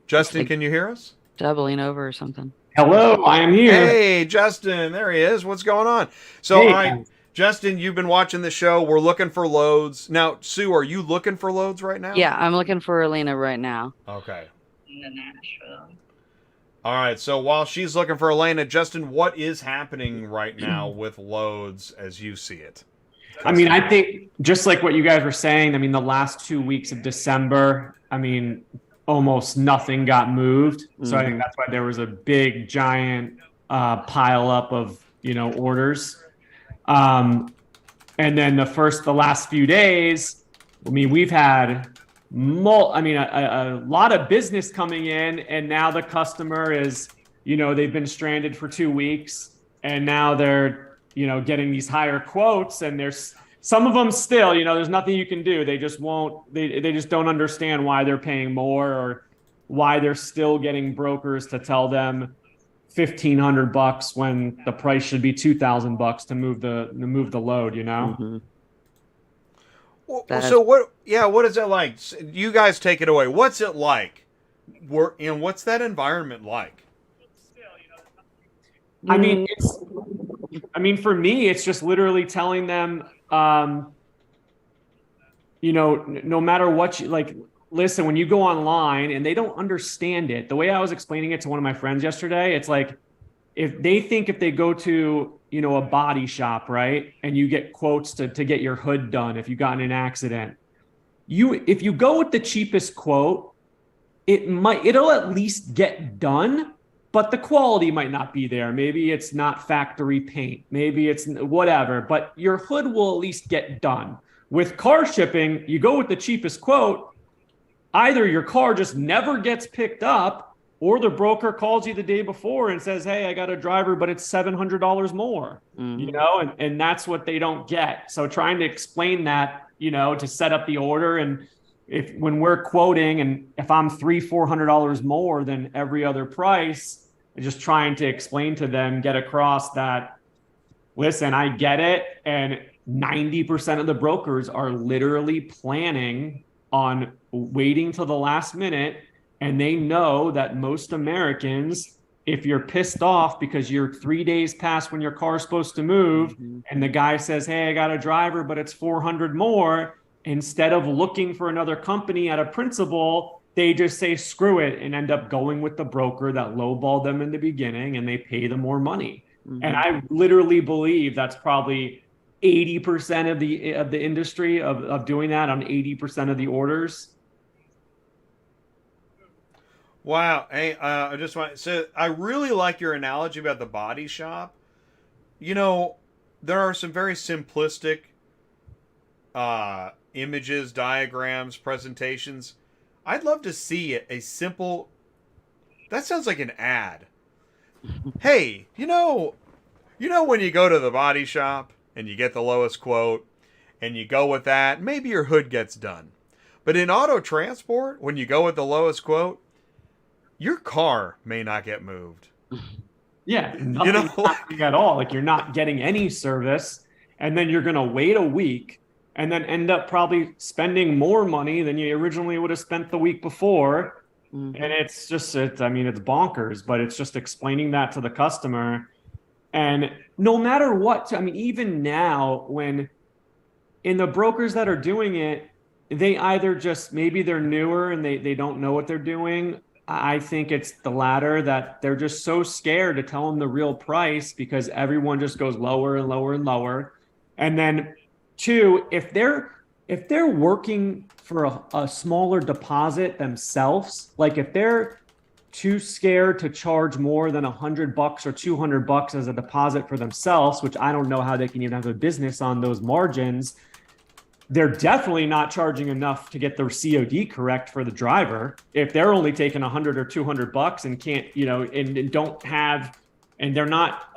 Justin, can you hear us? Doubling over or something. Hello, I am here. Hey, Justin, there he is. What's going on? So, Hey, all right, Justin, you've been watching the show. We're looking for loads. Now, Sue, are you looking for loads right now? Yeah, I'm looking for Elena right now. Okay. Into Nashville. All right, so while she's looking for Elena, Justin, what is happening right now with loads as you see it? I mean, I think just like what you guys were saying, I mean, the last 2 weeks of December, I mean, almost nothing got moved. So I think that's why there was a big, giant pile up of, orders. And then the last few days, I mean, we've had a lot of business coming in, and now the customer is, they've been stranded for 2 weeks, and now they're, getting these higher quotes, and there's some of them still, there's nothing you can do. They just won't, they just don't understand why they're paying more, or why they're still getting brokers to tell them $1,500 when the price should be $2,000 to move the load, So what is it like? You guys take it away. What's it like? What's that environment like? I mean, for me, it's just literally telling them, no matter what listen, when you go online and they don't understand it, the way I was explaining it to one of my friends yesterday, it's like, if they go to, a body shop, right, and you get quotes to get your hood done if you got in an accident, if you go with the cheapest quote, it'll at least get done, but the quality might not be there. Maybe it's not factory paint, maybe it's whatever, but your hood will at least get done. With car shipping, you go with the cheapest quote, either your car just never gets picked up, or the broker calls you the day before and says, hey, I got a driver, but it's $700 more, and that's what they don't get. So trying to explain that, to set up the order, and when we're quoting, and if I'm $300-400 more than every other price, just trying to explain to them, get across that, listen, I get it. And 90% of the brokers are literally planning on waiting till the last minute. And they know that most Americans, if you're pissed off because you're 3 days past when your car's supposed to move, and the guy says, hey, I got a driver, but it's $400 more, instead of looking for another company at a principal, they just say, screw it, and end up going with the broker that lowballed them in the beginning, and they pay them more money. And I literally believe that's probably 80% of the industry of doing that on 80% of the orders. Wow. Hey, I really like your analogy about the body shop. There are some very simplistic images, diagrams, presentations. I'd love to see a simple, that sounds like an ad. Hey, when you go to the body shop and you get the lowest quote and you go with that, maybe your hood gets done. But in auto transport, when you go with the lowest quote, your car may not get moved. Yeah, nothing's happening at all. Like, you're not getting any service, and then you're going to wait a week and then end up probably spending more money than you originally would have spent the week before. And it's just, it's bonkers, but it's just explaining that to the customer. And no matter what, even now, when in the brokers that are doing it, they either just, maybe they're newer and they don't know what they're doing. I think it's the latter, that they're just so scared to tell them the real price because everyone just goes lower and lower and lower. And then two, if they're working for a smaller deposit themselves, like if they're too scared to charge more than $100 or $200 as a deposit for themselves, which I don't know how they can even have a business on those margins, they're definitely not charging enough to get their COD correct for the driver. If they're only taking $100 or $200 and can't, and don't have, and they're not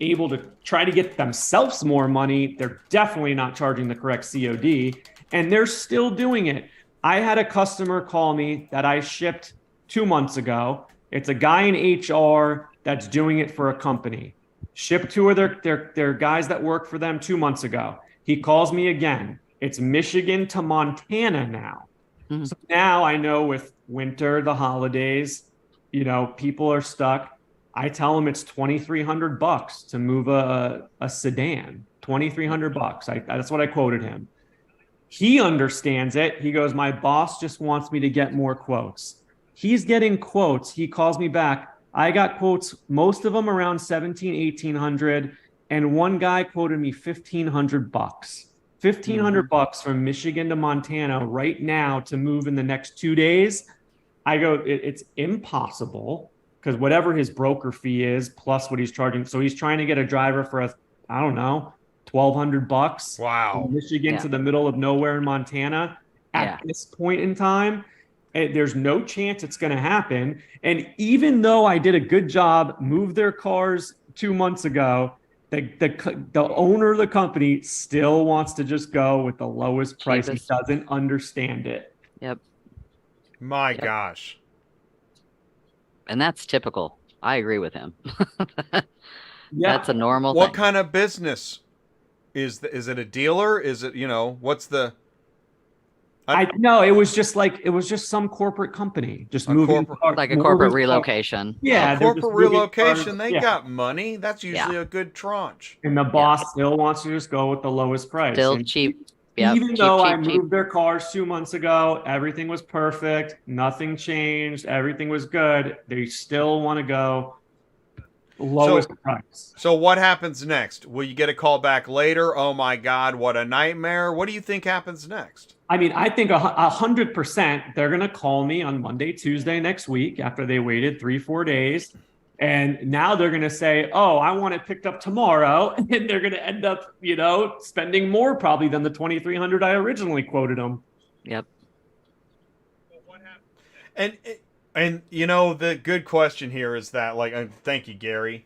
able to try to get themselves more money, they're definitely not charging the correct COD, and they're still doing it. I had a customer call me that I shipped 2 months ago. It's a guy in HR that's doing it for a company. shipped two of their guys that work for them 2 months ago. He calls me again. It's Michigan to Montana now. Mhm. So now I know with winter, the holidays, people are stuck. I tell him it's $2,300 to move a sedan. $2,300. That's what I quoted him. He understands it. He goes, my boss just wants me to get more quotes. He's getting quotes. He calls me back. I got quotes, most of them around 1,700, 1,800, and one guy quoted me $1,500. $1,500 from Michigan to Montana right now to move in the next 2 days. I go, it's impossible, because whatever his broker fee is plus what he's charging. So he's trying to get a driver for I don't know, $1,200. Wow. From Michigan to the middle of nowhere in Montana. At this point in time, there's no chance it's going to happen. And even though I did a good job, moved their cars 2 months ago, the owner of the company still wants to just go with the lowest price and doesn't understand it. Yep. My gosh. And that's typical. I agree with him. Yeah. That's a normal What thing. kind of business is it? A dealer? Is it, what's the? No, it was just some corporate company just moving like a corporate relocation. Yeah, corporate relocation. They got money. That's usually a good tranche. And the boss still wants to just go with the lowest price. Still And cheap. Yep. Even though I moved their cars 2 months ago, everything was perfect. Nothing changed. Everything was good. They still want to go lowest price. So what happens next? Will you get a call back later? Oh my God, what a nightmare. What do you think happens next? I mean, I think 100% they're going to call me on Monday, Tuesday next week after they waited 3-4 days. And now they're going to say, oh, I want it picked up tomorrow. And they're going to end up, spending more probably than the $2,300 I originally quoted them. Yep. And the good question here is that, thank you, Gary.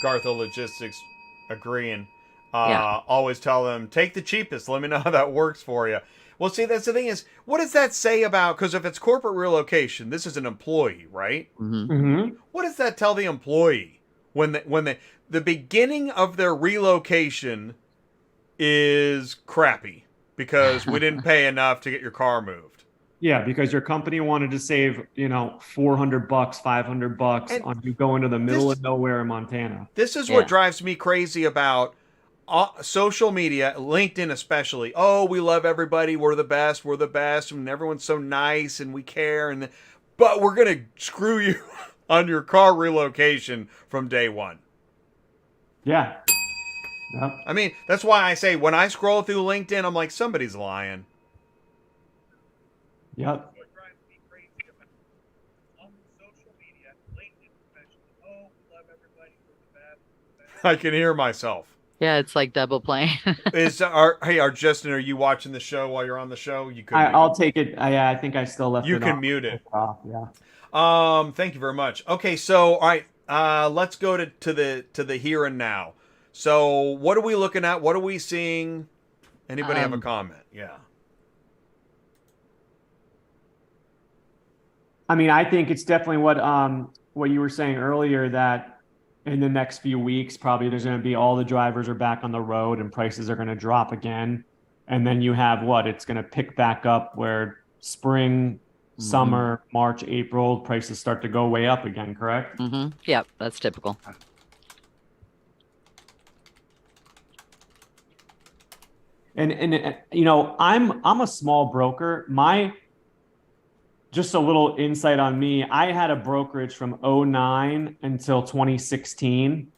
Gartha Logistics agreeing. Always tell them, take the cheapest. Let me know how that works for you. Well, see, that's the thing is, what does that say about, because if it's corporate relocation, this is an employee, right? Mm-hmm. Mm-hmm. What does that tell the employee when the beginning of their relocation is crappy because we didn't pay enough to get your car moved? Yeah, because your company wanted to save, $400, $500 on you going to the middle of nowhere in Montana. This is what drives me crazy about social media, LinkedIn especially. Oh, we love everybody. We're the best. And everyone's so nice and we care. But we're going to screw you on your car relocation from day one. Yeah. Yep. I mean, that's why I say when I scroll through LinkedIn, I'm like, somebody's lying. Yep. I can hear myself. Yeah, it's like double playing. Justin, are you watching the show while you're on the show? You could. I'll take it. I think I still left. You it can off. mute it. Yeah. Thank you very much. Okay, so all right, let's go to the here and now. So what are we looking at? What are we seeing? Anybody have a comment? Yeah. I mean, I think it's definitely what you were saying earlier, that in the next few weeks, probably there's going to be all the drivers are back on the road and prices are going to drop again. And then you have it's going to pick back up where spring, summer, March, April, prices start to go way up again, correct? Mm-hmm. Yep, that's typical. And I'm a small broker. Just a little insight on me. I had a brokerage from 2009 until 2016,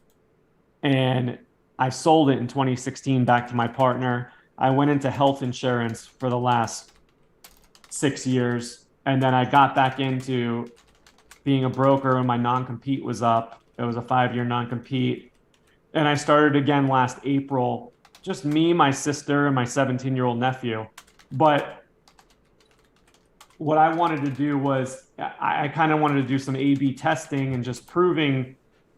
and I sold it in 2016 back to my partner. I went into health insurance for the last 6 years, and then I got back into being a broker when my non-compete was up. It was a 5-year non-compete, and I started again last April. Just me, my sister, and my 17-year-old nephew. But what I wanted to do was I kind of wanted to do some A/B testing and just proving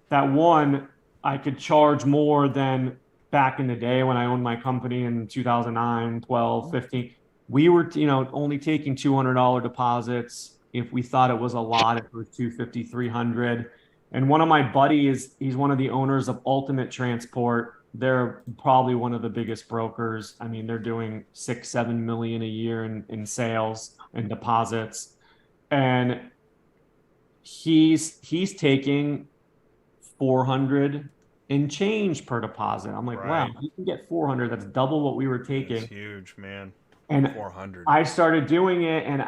that, one, I could charge more than back in the day when I owned my company in 2009, 12, 15. We were, only taking $200 deposits. If we thought it was a lot, it was $250, $300. And one of my buddies, he's one of the owners of Ultimate Transport. They're probably one of the biggest brokers. I mean, they're doing 6-7 million a year in sales and deposits. And he's taking 400 and change per deposit. I'm like, wow, Right. you can get 400. That's double what we were taking. It's huge, man. And 400. I started doing it, and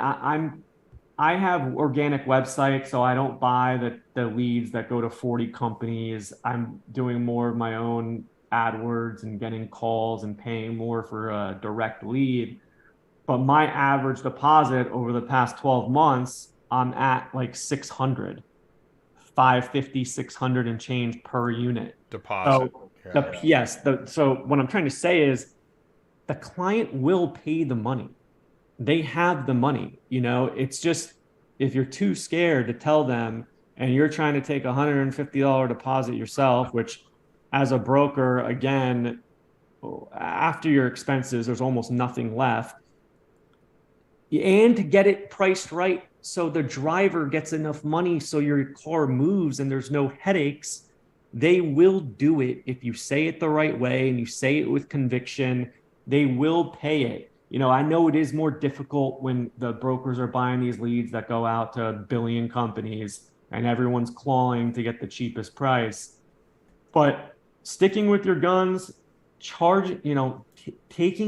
I have organic websites, so I don't buy the leads that go to 40 companies. I'm doing more of my own AdWords and getting calls and paying more for a direct lead. But my average deposit over the past 12 months, I'm at like 600, 550, 600 and change per unit. Deposit. So so what I'm trying to say is the client will pay the money. They have the money, it's just, if you're too scared to tell them and you're trying to take $150 deposit yourself, which as a broker, again, after your expenses, there's almost nothing left. And to get it priced right so the driver gets enough money so your car moves and there's no headaches, they will do it if you say it the right way and you say it with conviction. They will pay it. I know it is more difficult when the brokers are buying these leads that go out to a billion companies and everyone's clawing to get the cheapest price. But sticking with your guns, taking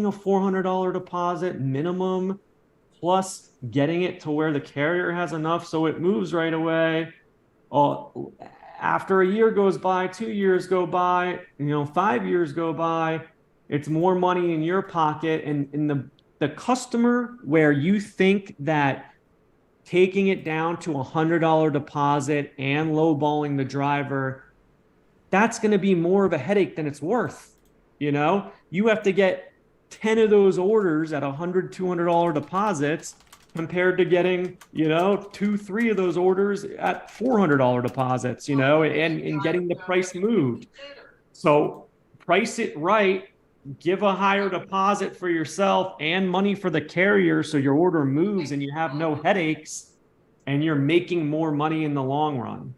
a $400 deposit minimum, plus getting it to where the carrier has enough so it moves right away. After a year goes by, 2 years go by, 5 years go by, it's more money in your pocket. And in the customer, where you think that taking it down to $100 deposit and lowballing the driver, that's going to be more of a headache than it's worth. You have to get 10 of those orders at $100, $200 deposits compared to getting, 2-3 of those orders at $400 deposits, and getting the price moved. So price it right, give a higher deposit for yourself and money for the carrier so your order moves and you have no headaches and you're making more money in the long run.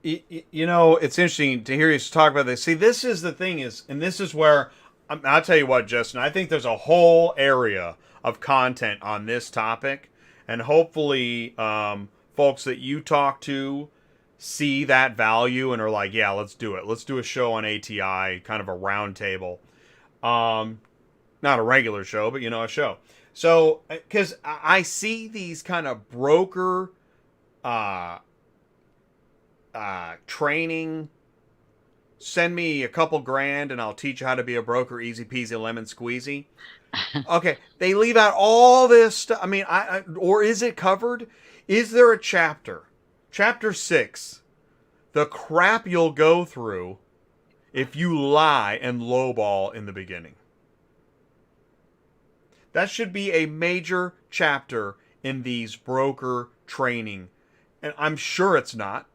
It's interesting to hear you talk about this. See, this is the thing and this is where, I'll tell you what, Justin, I think there's a whole area of content on this topic, and hopefully folks that you talk to see that value and are like, yeah, let's do it. Let's do a show on ATI, kind of a round table. Not a regular show, but a show. So, because I see these kind of broker training, send me a couple grand and I'll teach you how to be a broker, easy peasy lemon squeezy. Okay, they leave out all this stuff. I mean, or is it covered? Is there a chapter 6, the crap you'll go through if you lie and lowball in the beginning? That should be a major chapter in these broker training. And I'm sure it's not.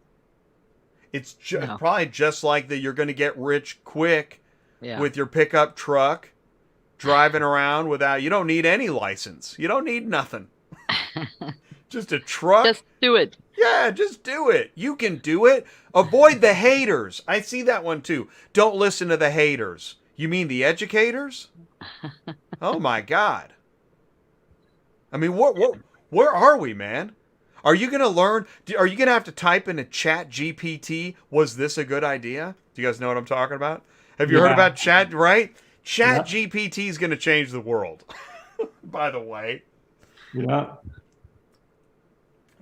It's probably just like that you're going to get rich quick with your pickup truck driving around you don't need any license. You don't need nothing. Just a truck. Just do it. Yeah, just do it. You can do it. Avoid the haters. I see that one too. Don't listen to the haters. You mean the educators? Oh my God. I mean, where are we, man? Are you going to learn? Are you going to have to type in a chat GPT, was this a good idea? Do you guys know what I'm talking about? Have you heard about chat, right? Chat GPT is going to change the world, by the way. Yeah.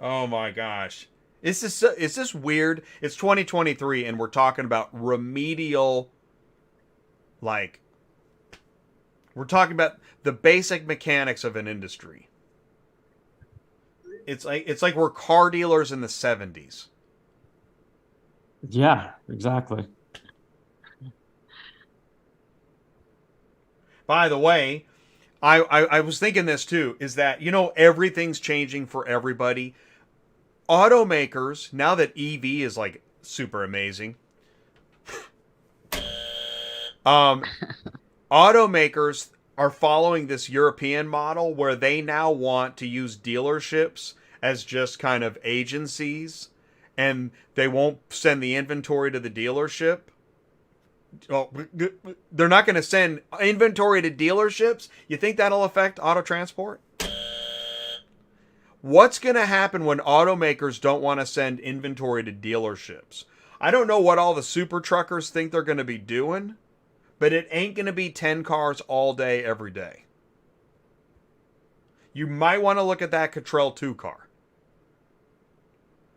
Oh my gosh. Is this weird? It's 2023 and we're talking about remedial, we're talking about the basic mechanics of an industry. It's like we're car dealers in the 70s. Yeah, exactly. By the way, I was thinking this too, is that, everything's changing for everybody. Automakers, now that EV is super amazing, automakers are following this European model where they now want to use dealerships as just kind of agencies and they won't send the inventory to the dealership. Oh, they're not going to send inventory to dealerships? You think that'll affect auto transport? What's going to happen when automakers don't want to send inventory to dealerships? I don't know what all the super truckers think they're going to be doing, but it ain't going to be 10 cars all day, every day. You might want to look at that Cottrell 2 car.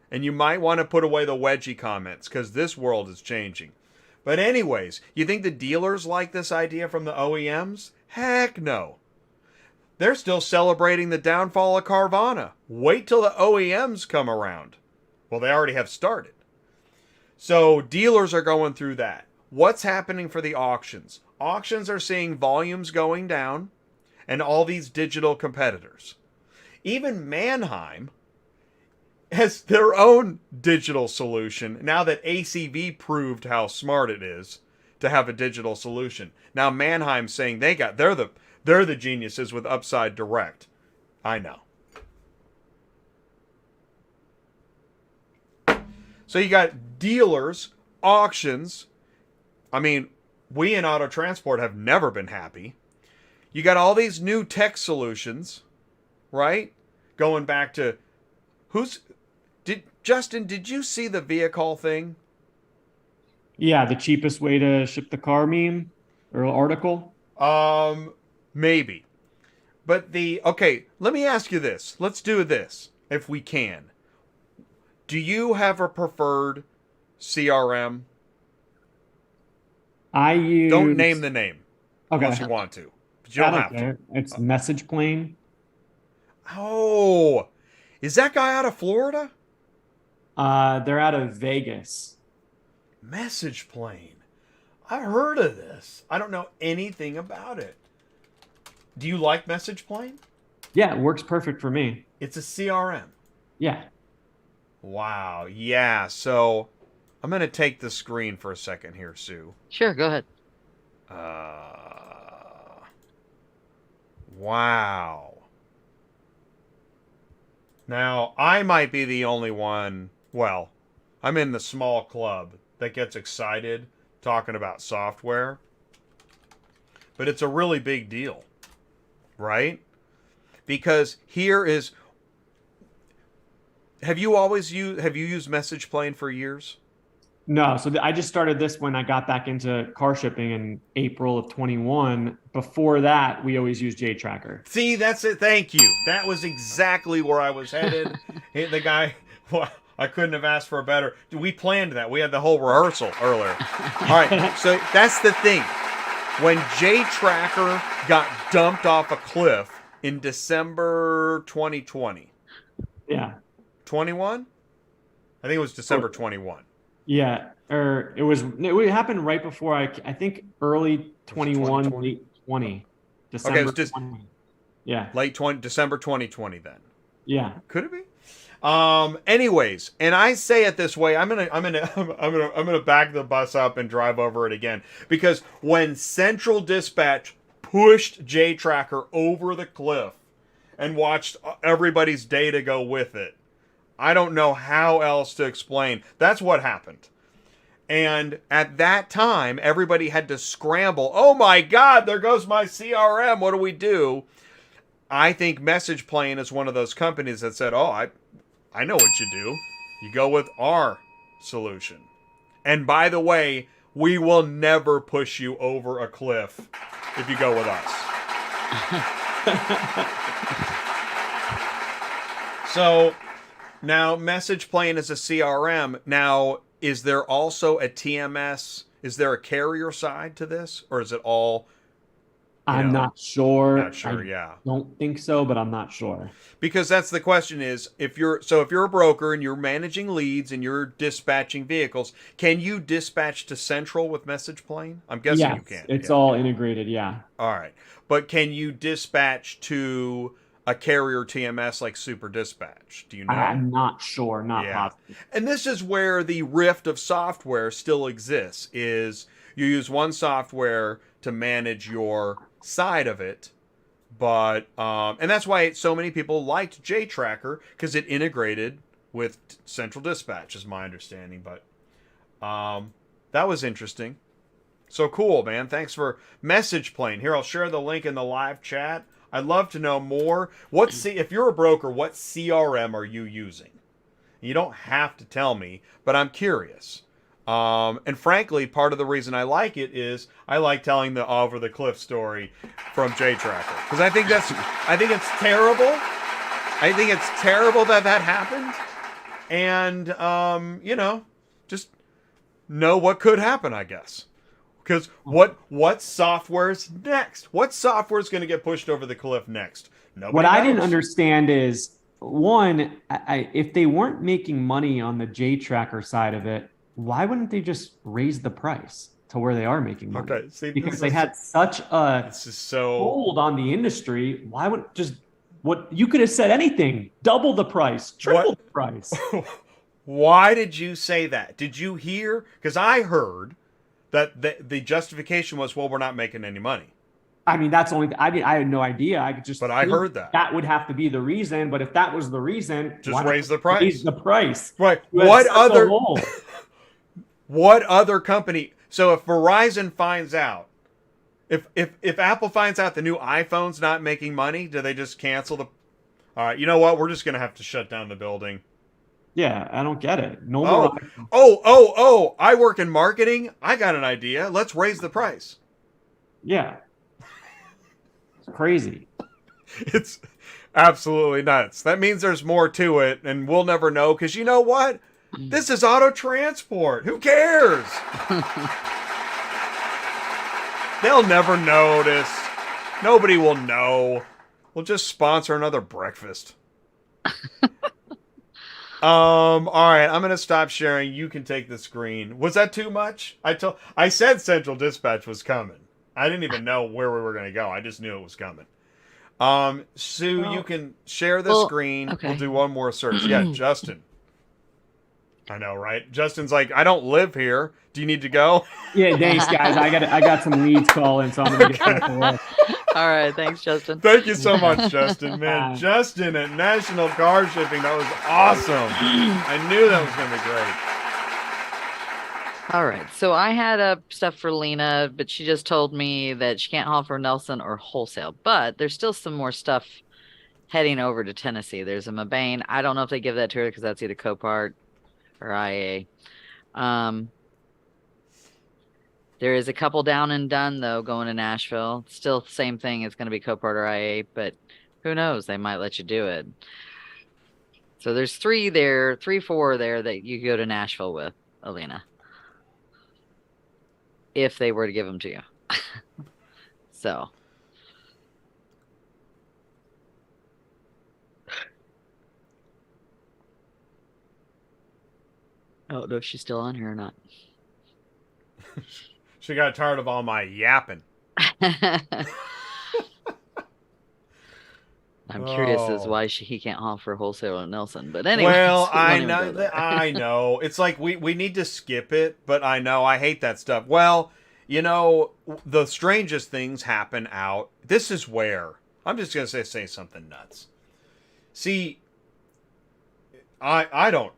And you might want to put away the wedgie comments, because this world is changing. But anyways, you think the dealers like this idea from the OEMs? Heck no. They're still celebrating the downfall of Carvana. Wait till the OEMs come around. Well, they already have started. So dealers are going through that. What's happening for the auctions? Auctions are seeing volumes going down and all these digital competitors. Even Manheim has their own digital solution now that ACV proved how smart it is to have a digital solution. Now Manheim's saying they're the geniuses with Upside Direct. I know. So you got dealers, auctions. I mean, we in auto transport have never been happy. You got all these new tech solutions, right? Going back to Justin, did you see the VehicHaul thing? Yeah, the cheapest way to ship the car meme or article. Maybe. But okay, let me ask you this. Let's do this if we can. Do you have a preferred CRM? I use. Don't name the name. Okay. Unless you want to. But you don't have to. It's Message Plane. Oh, is that guy out of Florida? They're out of Vegas. Message Plane. I heard of this. I don't know anything about it. Do you like Message Plane? Yeah, it works perfect for me. It's a CRM. Yeah. Wow. Yeah. So I'm going to take the screen for a second here, Sue. Sure, go ahead. Wow. Now, I might be the only one. Well, I'm in the small club that gets excited talking about software. But it's a really big deal, right? Because here is... Have you used Message Plane for years? No, so I just started this when I got back into car shipping in April of 21. Before that, we always used JTracker. See, that's it. Thank you. That was exactly where I was headed. The guy, well, I couldn't have asked for a better. We planned that. We had the whole rehearsal earlier. All right, so that's the thing. When JTracker got dumped off a cliff in December 2020. Yeah. 21? I think it was December 21. Yeah, or it happened right before I think early 21, late 20. December Okay, it was 20. Yeah. December 2020 then. Yeah. Could it be? Anyways, and I say it this way, I'm gonna back the bus up and drive over it again, because when Central Dispatch pushed JTracker over the cliff and watched everybody's data go with it, I don't know how else to explain. That's what happened. And at that time, everybody had to scramble. Oh my God, there goes my CRM. What do we do? I think Message Plane is one of those companies that said, oh, I know what you do. You go with our solution. And by the way, we will never push you over a cliff if you go with us. So now Message Plane is a CRM. Now, is there also a TMS? Is there a carrier side to this? Or is it all... I'm not sure. Not sure, yeah. Don't think so, but I'm not sure. Because that's the question is, if you're a broker and you're managing leads and you're dispatching vehicles, can you dispatch to Central with Message Plane? I'm guessing you can. It's all integrated, yeah. All right. But can you dispatch to a carrier TMS like Super Dispatch? Do you know? I'm not sure, not positive. And this is where the rift of software still exists, is you use one software to manage your side of it, but and that's why so many people liked JTracker, because it integrated with Central Dispatch, is my understanding. But that was interesting. So cool, man. Thanks for message playing. Here, I'll share the link in the live chat. I'd love to know more. If you're a broker, what CRM are you using? You don't have to tell me, but I'm curious. And frankly, part of the reason I like it is I like telling the over the cliff story from JTracker, because I think it's terrible. I think it's terrible that happened, and just know what could happen, I guess. Because what software's next? What software's going to get pushed over the cliff next? Nobody What knows. I didn't understand is, one, if they weren't making money on the JTracker side of it, why wouldn't they just raise the price to where they are making money? Okay, see, because they had such a this is so hold on the industry. Why wouldn't just what you could have said anything, double the price, triple the price. Why did you say that? Did you hear? Because I heard that the justification was, well, we're not making any money. I mean, that's only I had no idea. I could just But I heard that would have to be the reason. But if that was the reason, just raise the price. Raise the price. Right. What other company? So if Verizon finds out, if Apple finds out the new iPhone's not making money, do they just cancel the? All right, you know what? We're just gonna have to shut down the building. Yeah, I don't get it. No more. Oh! I work in marketing. I got an idea. Let's raise the price. Yeah, it's crazy. It's absolutely nuts. That means there's more to it, and we'll never know, because you know what? This is auto transport. Who cares? They'll never notice. Nobody will know. We'll just sponsor another breakfast. All right, I'm gonna stop sharing. You can take the screen. Was that too much? I said Central Dispatch was coming. I didn't even know where we were gonna go. I just knew it was coming. Sue, you can share the screen. Okay. We'll do one more search. Yeah, Justin. I know, right? Justin's like, I don't live here. Do you need to go? Yeah, thanks, guys. I got some leads calling, so I'm gonna get to work. All right, thanks, Justin. Thank you so much, Justin. Man, Justin at National Car Shipping, that was awesome. I knew that was going to be great. All right, so I had stuff for Lena, but she just told me that she can't haul for Nelson or wholesale. But there's still some more stuff heading over to Tennessee. There's a Mabane. I don't know if they give that to her because that's either Copart or IA. There is a couple down and done, though, going to Nashville. Still the same thing. It's going to be Copart or IA, but who knows? They might let you do it. So there's 4 there that you could go to Nashville with, Elena. If they were to give them to you. So. I don't know if she's still on here or not. She got tired of all my yapping. I'm curious as why he can't haul for wholesale at Nelson. But anyway. Well, I know. It's like we need to skip it, but I know I hate that stuff. Well, the strangest things happen out. This is where I'm just gonna say something nuts. See, I don't.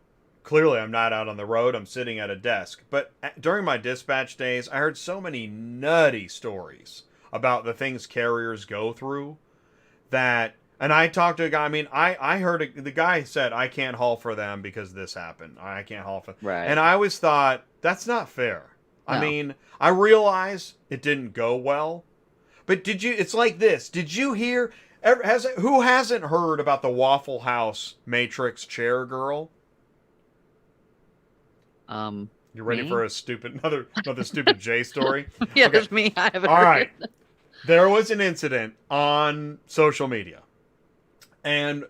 Clearly, I'm not out on the road. I'm sitting at a desk. But during my dispatch days, I heard so many nutty stories about the things carriers go through that. And I talked to a guy. I mean, I heard the guy said, I can't haul for them because this happened. I can't haul for them. Right. And I always thought, that's not fair. No. I mean, I realize it didn't go well. But it's like this. Did you hear? Who hasn't heard about the Waffle House Matrix chair girl? You ready for another stupid J story? Yeah, okay. It's me. I haven't All heard. right. There was an incident on social media, and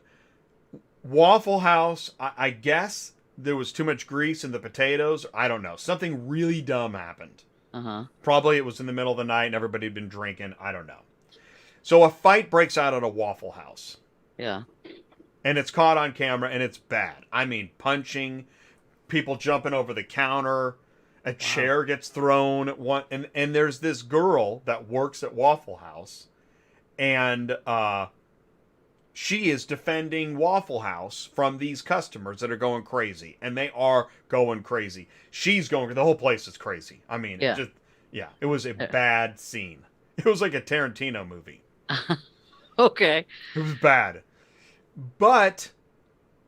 Waffle House, I guess there was too much grease in the potatoes. I don't know. Something really dumb happened. Probably it was in the middle of the night and everybody had been drinking. I don't know. So a fight breaks out at a Waffle House. Yeah. And it's caught on camera, and it's bad. I mean, punching, people jumping over the counter, a chair gets thrown. And there's this girl that works at Waffle House, and she is defending Waffle House from these customers that are going crazy, and they are going crazy. She's going. The whole place is crazy. I mean, Yeah. it was a bad scene. It was like a Tarantino movie. Okay. It was bad. But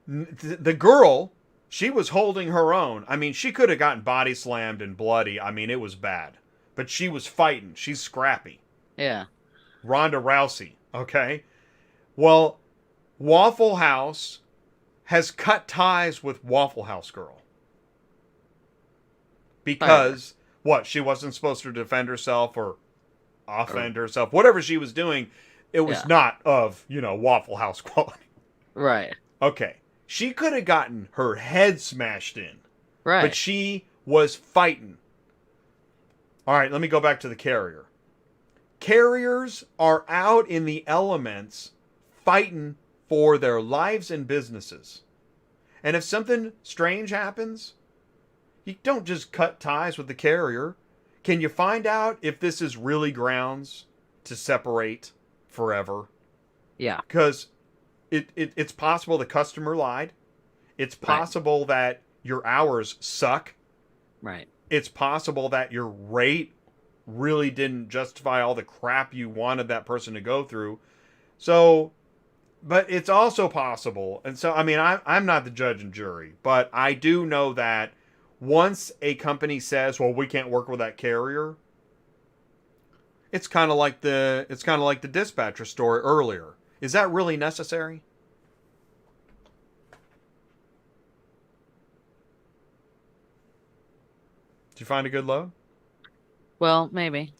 the girl, she was holding her own. I mean, she could have gotten body slammed and bloody. I mean, it was bad. But she was fighting. She's scrappy. Yeah. Ronda Rousey, okay? Well, Waffle House has cut ties with Waffle House Girl. Because, what, she wasn't supposed to defend herself or offend herself. Whatever she was doing, it was not of, Waffle House quality. Right. Okay. She could have gotten her head smashed in. Right. But she was fighting. All right, let me go back to the carrier. Carriers are out in the elements fighting for their lives and businesses. And if something strange happens, you don't just cut ties with the carrier. Can you find out if this is really grounds to separate forever? Yeah. Because it's possible the customer lied. It's possible that your hours suck. Right. It's possible that your rate really didn't justify all the crap you wanted that person to go through. So, but it's also possible. And so, I mean, I'm not the judge and jury, but I do know that once a company says, well, we can't work with that carrier, it's kind of like the dispatcher story earlier. Is that really necessary? Did you find a good load? Well, maybe.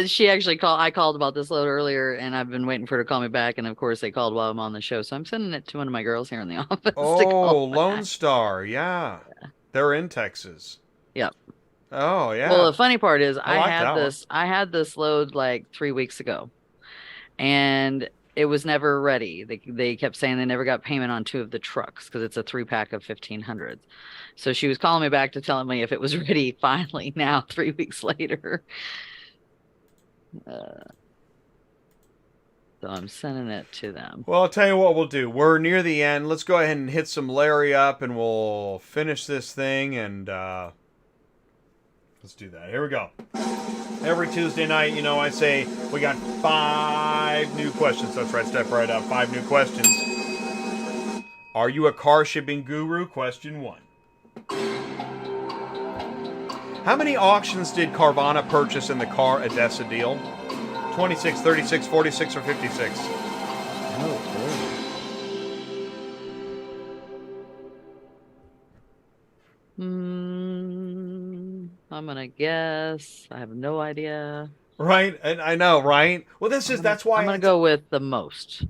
She actually called. I called about this load earlier, and I've been waiting for her to call me back. And of course, they called while I'm on the show, so I'm sending it to one of my girls here in the office. Oh, Lone Star, yeah. They're in Texas. Yep. Oh, yeah. Well, the funny part is, I like that one. I had this load like 3 weeks ago, and it was never ready. They kept saying they never got payment on 2 of the trucks because it's a 3-pack of 1500s. So she was calling me back to tell me if it was ready finally now, 3 weeks later. So I'm sending it to them. Well, I'll tell you what we'll do. We're near the end. Let's go ahead and hit some Larry up, and we'll finish this thing, and let's do that. Here we go. Every Tuesday night, I say we got 5 new questions. That's right, step right up. 5 new questions. Are you a car shipping guru? Question 1. How many auctions did Carvana purchase in the Car Odessa deal? 26, 36, 46, or 56? I'm gonna guess. I have no idea. Right? And I know, right? Well, that's why I'm gonna go with the most.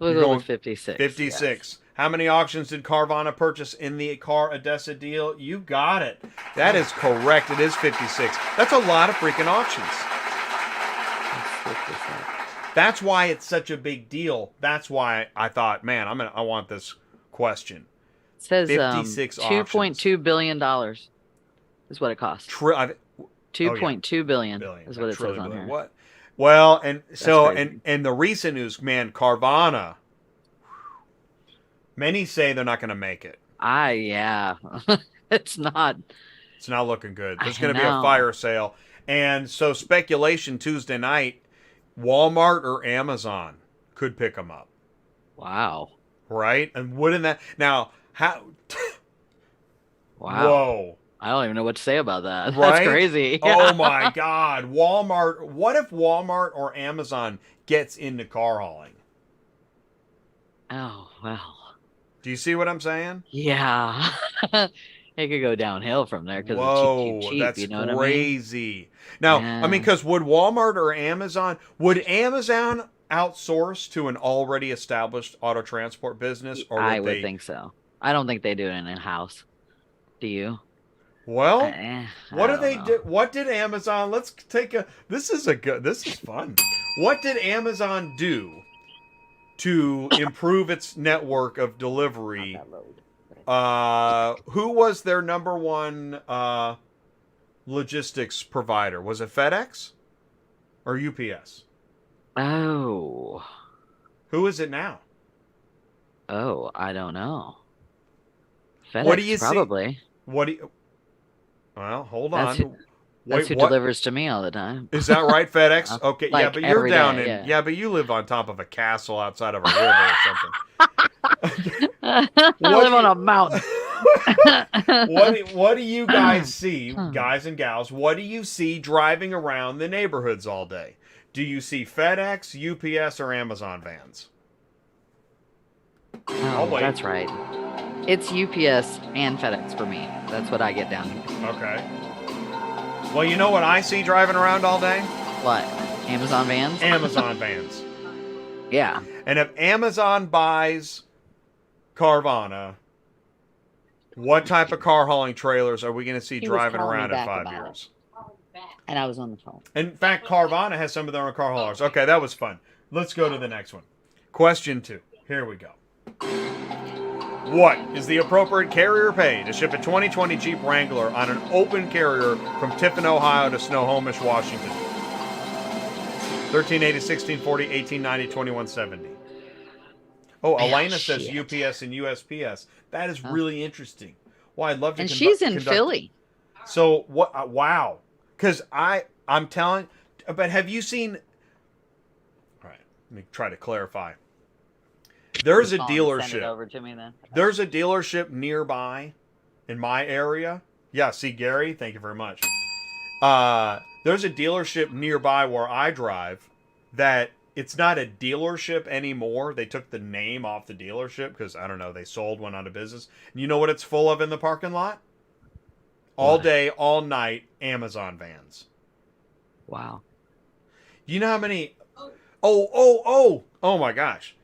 We'll go with 56. 56. Yes. How many auctions did Carvana purchase in the Car Odessa deal? You got it. That is correct. It is 56. That's a lot of freaking auctions. That's why it's such a big deal. That's why I thought, man, I want this question. It says 56 $2.2 billion is what it costs. $2.2 billion is what it says on here. What? Well, and so and the recent news, man, Carvana. Many say they're not going to make it. Yeah. It's not looking good. There's going to be a fire sale. And so speculation Tuesday night, Walmart or Amazon could pick them up. Wow. Right? And wouldn't that... Now, how... Wow. Whoa. I don't even know what to say about that. Right? That's crazy. Oh my God. Walmart... What if Walmart or Amazon gets into car hauling? Oh, well. Do you see what I'm saying? Yeah. It could go downhill from there because it's cheap, that's you know what I mean? crazy. Now, Yeah. I mean, because would Walmart or Amazon, would Amazon outsource to an already established auto transport business? Or I would think so. I don't think they do it in-house. Do you? Well, what do I they don't do? know. What did Amazon? Let's take a. This is fun. What did Amazon do to improve its network of delivery? Who was their number one logistics provider? Was it FedEx or UPS? Oh. Who is it now? Oh, I don't know. What do FedEx, you see? probably. What do you... Well, hold That's on. That's Wait, who what? delivers to me all the time. Is that right, FedEx? Okay, yeah, Like but you're every down day, in... yeah. Yeah, but you live on top of a castle outside of a river or something. I What live do on you- a mountain. What do you guys see, guys and gals? What do you see driving around the neighborhoods all day? Do you see FedEx, UPS, or Amazon vans? Oh, wait. that's right. It's UPS and FedEx for me. That's what I get down here. Okay. Well, you know what I see driving around all day? What? Amazon vans? Amazon vans. Yeah. And if Amazon buys Carvana, what type of car hauling trailers are we going to see He was driving calling me around in back 5 about years? And I was on the phone. In fact, Carvana has some of their own car haulers. Okay, that was fun. Let's go to the next one. Question 2. Here we go. What is the appropriate carrier pay to ship a 2020 Jeep Wrangler on an open carrier from Tiffin, Ohio to Snohomish, Washington? 1380, 1640, 1890, 2170. Oh, Elena says shit. UPS and USPS. That is really interesting. Well, I'd love to And she's in Philly. So what? Wow. Because I'm telling. But have you seen? All right. Let me try to clarify. There's a Send it dealership. over to me then. There's a dealership nearby, in my area. Yeah. See, Gary. Thank you very much. There's a dealership nearby where I drive that it's not a dealership anymore. They took the name off the dealership because, I don't know, they sold one out of business. And you know what it's full of in the parking lot? All day, all night, Amazon vans. Wow. You know how many... Oh my gosh.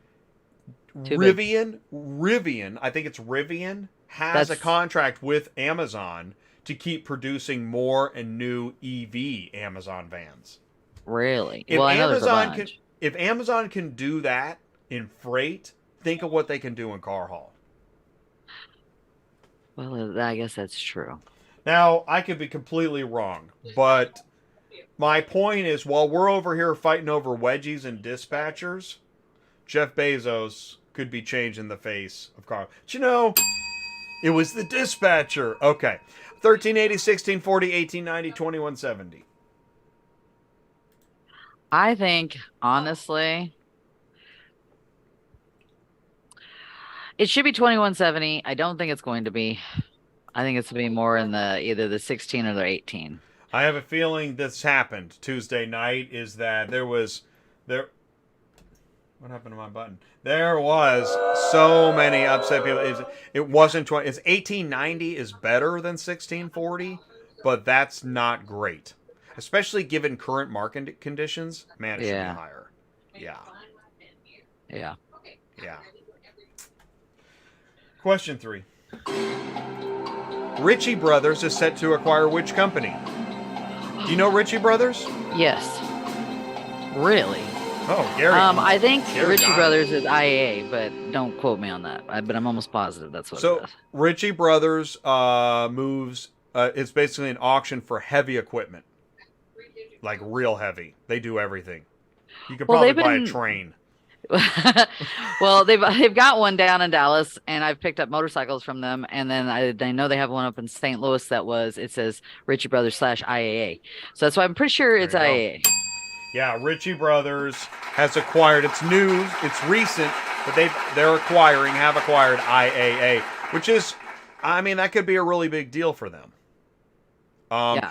Too big. Rivian, I think it's Rivian, has a contract with Amazon to keep producing more and new EV Amazon vans. Really? If Well, I know there's a Amazon bunch. if Amazon can do that in freight, think of what they can do in car haul. Well, I guess that's true. Now, I could be completely wrong, but my point is, while we're over here fighting over wedgies and dispatchers, Jeff Bezos could be changing the face of car. But you know, it was the dispatcher. Okay. 1380, 1640, 1890, 2170. I think, honestly, it should be 2170. I don't think it's going to be. I think it's going to be more in the either the 16 or the 18. I have a feeling this happened Tuesday night. Is that there? What happened to my button? There was so many upset people. It wasn't 20. It's 1890 is better than 1640, but that's not great, especially given current market conditions. Man, it should be higher. Yeah. Yeah. Yeah. Question 3. Ritchie Brothers is set to acquire which company? Do you know Ritchie Brothers? Yes. Really? Oh, Gary. I think Gary Ritchie got it. Brothers is IAA, but don't quote me on that. But I'm almost positive that's what it is. Ritchie Brothers moves. It's basically an auction for heavy equipment, like real heavy. They do everything. You could probably buy a train. Well, they've got one down in Dallas, and I've picked up motorcycles from them. And then I know they have one up in St. Louis it says Ritchie Brothers / IAA. So that's why I'm pretty sure it's IAA. Yeah, Ritchie Brothers has acquired. It's new, it's recent, but have acquired IAA, which is, I mean, that could be a really big deal for them.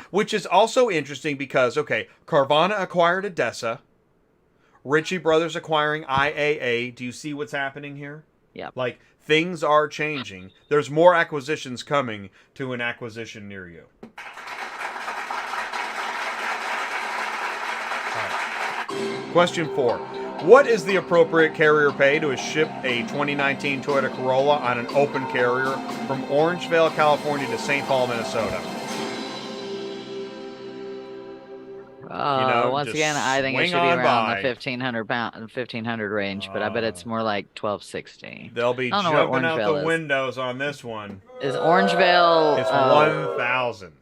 Which is also interesting because, okay, Carvana acquired Odessa. Ritchie Brothers acquiring IAA. Do you see what's happening here? Yeah. Like, things are changing. There's more acquisitions coming to an acquisition near you. Question 4. What is the appropriate carrier pay to ship a 2019 Toyota Corolla on an open carrier from Orangevale, California to St. Paul, Minnesota? Once again, I think it should be around the 1500 range, but I bet it's more like 1260. They'll be jumping out the windows on this one. Is Orangevale? It's 1,000.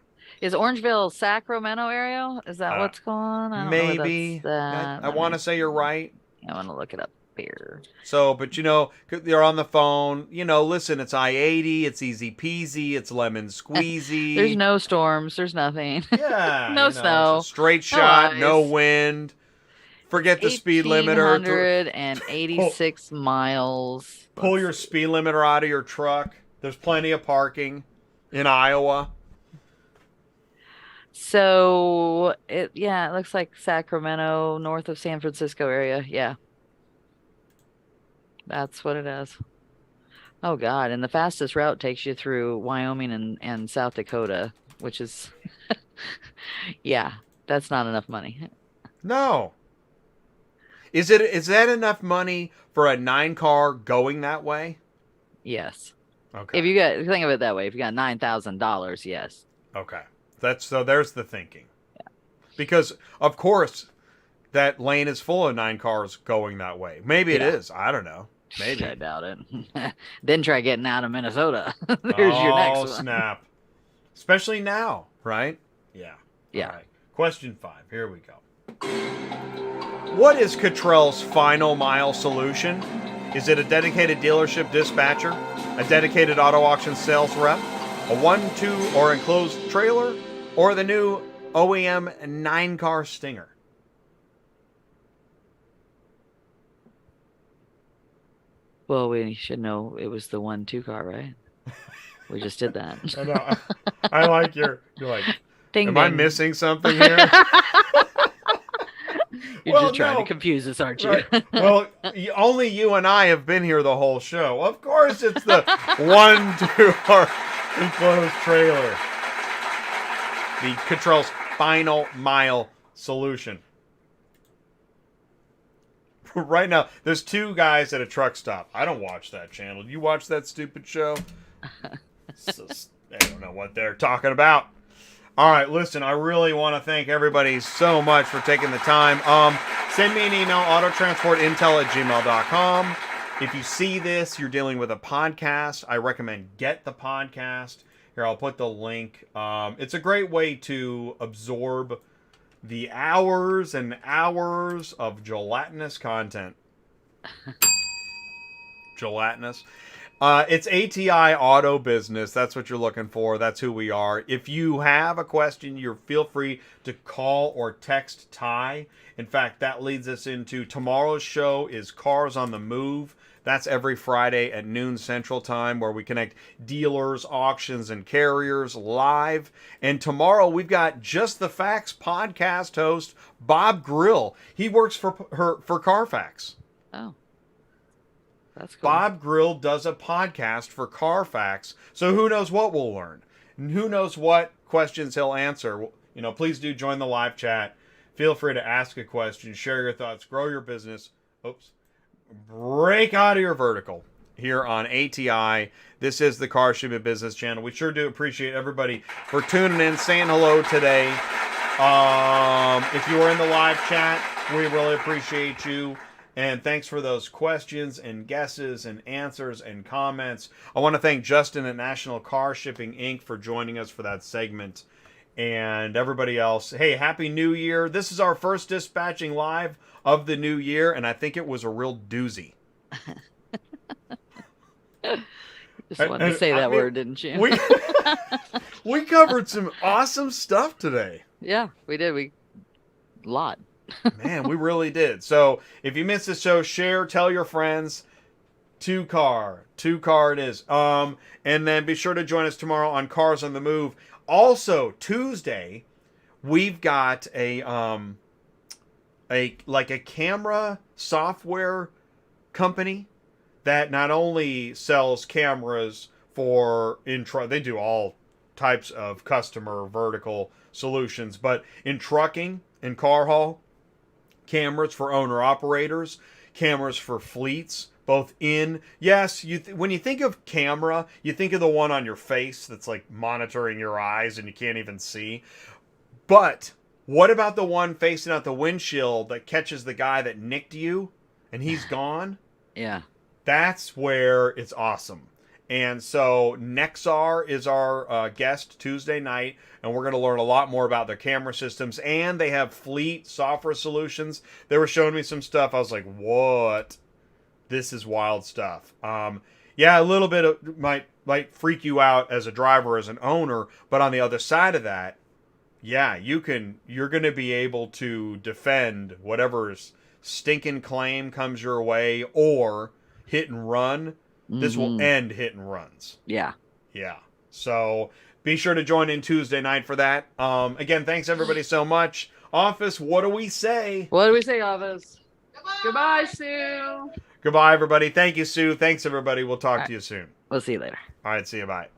Is Orangeville Sacramento area? Is that Uh, what's going on? I don't know where Maybe. that's I want to say you're right. I want to look it up here. So, but you're on the phone. Listen, it's I-80. It's easy peasy. It's lemon squeezy. There's no storms. There's nothing. Yeah. No snow. It's a straight shot. No ice. wind. Forget the speed limiter. 1,886 miles. Pull your speed limiter out of your truck. There's plenty of parking in Iowa. So it looks like Sacramento, north of San Francisco area. Yeah. That's what it is. Oh God. And the fastest route takes you through Wyoming and South Dakota, which is yeah, that's not enough money. No. Is that enough money for a 9-car going that way? Yes. Okay. If you think of it that way, if you got $9,000, yes. Okay. There's the thinking. Yeah. Because of course that lane is full of 9 cars going that way. Maybe it is. I don't know. Maybe. I doubt it. Then try getting out of Minnesota. There's your next one. Oh, snap. Especially now, right? Yeah. Yeah. All right. Question 5. Here we go. What is Cottrell's final mile solution? Is it a dedicated dealership dispatcher, a dedicated auto auction sales rep, a 1-2 or enclosed trailer, or the new OEM 9-car Stinger? Well, we should know it was the 1-2 car, right? We just did that. I know. I like you're like, ding, am ding. I missing something here? You're just trying to confuse us, aren't you? Right. Well, only you and I have been here the whole show. Of course, it's the 1-2 or enclosed trailer. The Cottrell's final mile solution. Right now, there's 2 guys at a truck stop. I don't watch that channel. You watch that stupid show? They don't know what they're talking about. All right, listen, I really want to thank everybody so much for taking the time. Send me an email, autotransportintel@gmail.com. If you see this, you're dealing with a podcast, I recommend get the podcast. Here, I'll put the link. It's a great way to absorb the hours and hours of gelatinous content. Gelatinous. It's ATI Auto Business. That's what you're looking for. That's who we are. If you have a question, you feel free to call or text Ty. In fact, that leads us into tomorrow's show is Cars on the Move. That's every Friday at noon Central Time, where we connect dealers, auctions, and carriers live. And tomorrow we've got Just the Facts podcast host Bob Grill. He works for Carfax. Oh. That's cool. Bob Grill does a podcast for Carfax, so who knows what we'll learn, and who knows what questions he'll answer. Please do join the live chat. Feel free to ask a question, share your thoughts, grow your business. Break out of your vertical here on ATI. This is the Car Shipment Business Channel. We sure do appreciate everybody for tuning in, saying hello today. If you were in the live chat, we really appreciate you. And thanks for those questions and guesses and answers and comments. I want to thank Justin at National Car Shipping Inc. for joining us for that segment. And everybody else, hey, Happy New Year. This is our first dispatching live of the new year, and I think it was a real doozy. Just wanted to say that word, didn't you? We covered some awesome stuff today. Yeah, we did. A lot. Man, we really did. So if you missed this show, share, tell your friends. 2-car it is. And then be sure to join us tomorrow on Cars on the Move. Also, Tuesday, we've got a camera software company that not only sells cameras they do all types of customer vertical solutions, but in trucking and car haul, cameras for owner-operators, cameras for fleets, both in... Yes, when you think of camera, you think of the one on your face that's like monitoring your eyes and you can't even see. But what about the one facing out the windshield that catches the guy that nicked you and he's gone? Yeah. That's where it's awesome. And so Nexar is our guest Tuesday night, and we're going to learn a lot more about their camera systems. And they have fleet software solutions. They were showing me some stuff. I was like, what? This is wild stuff. Yeah, a little bit of, might freak you out as a driver, as an owner, but on the other side of that, yeah, you're going to be able to defend whatever's stinking claim comes your way or hit and run. This will end hit and runs. Yeah. Yeah. So be sure to join in Tuesday night for that. Again, thanks everybody so much. Office, what do we say? What do we say, Office? Goodbye, Sue. Goodbye, everybody. Thank you, Sue. Thanks, everybody. We'll talk to you soon. We'll see you later. All right, see you. Bye.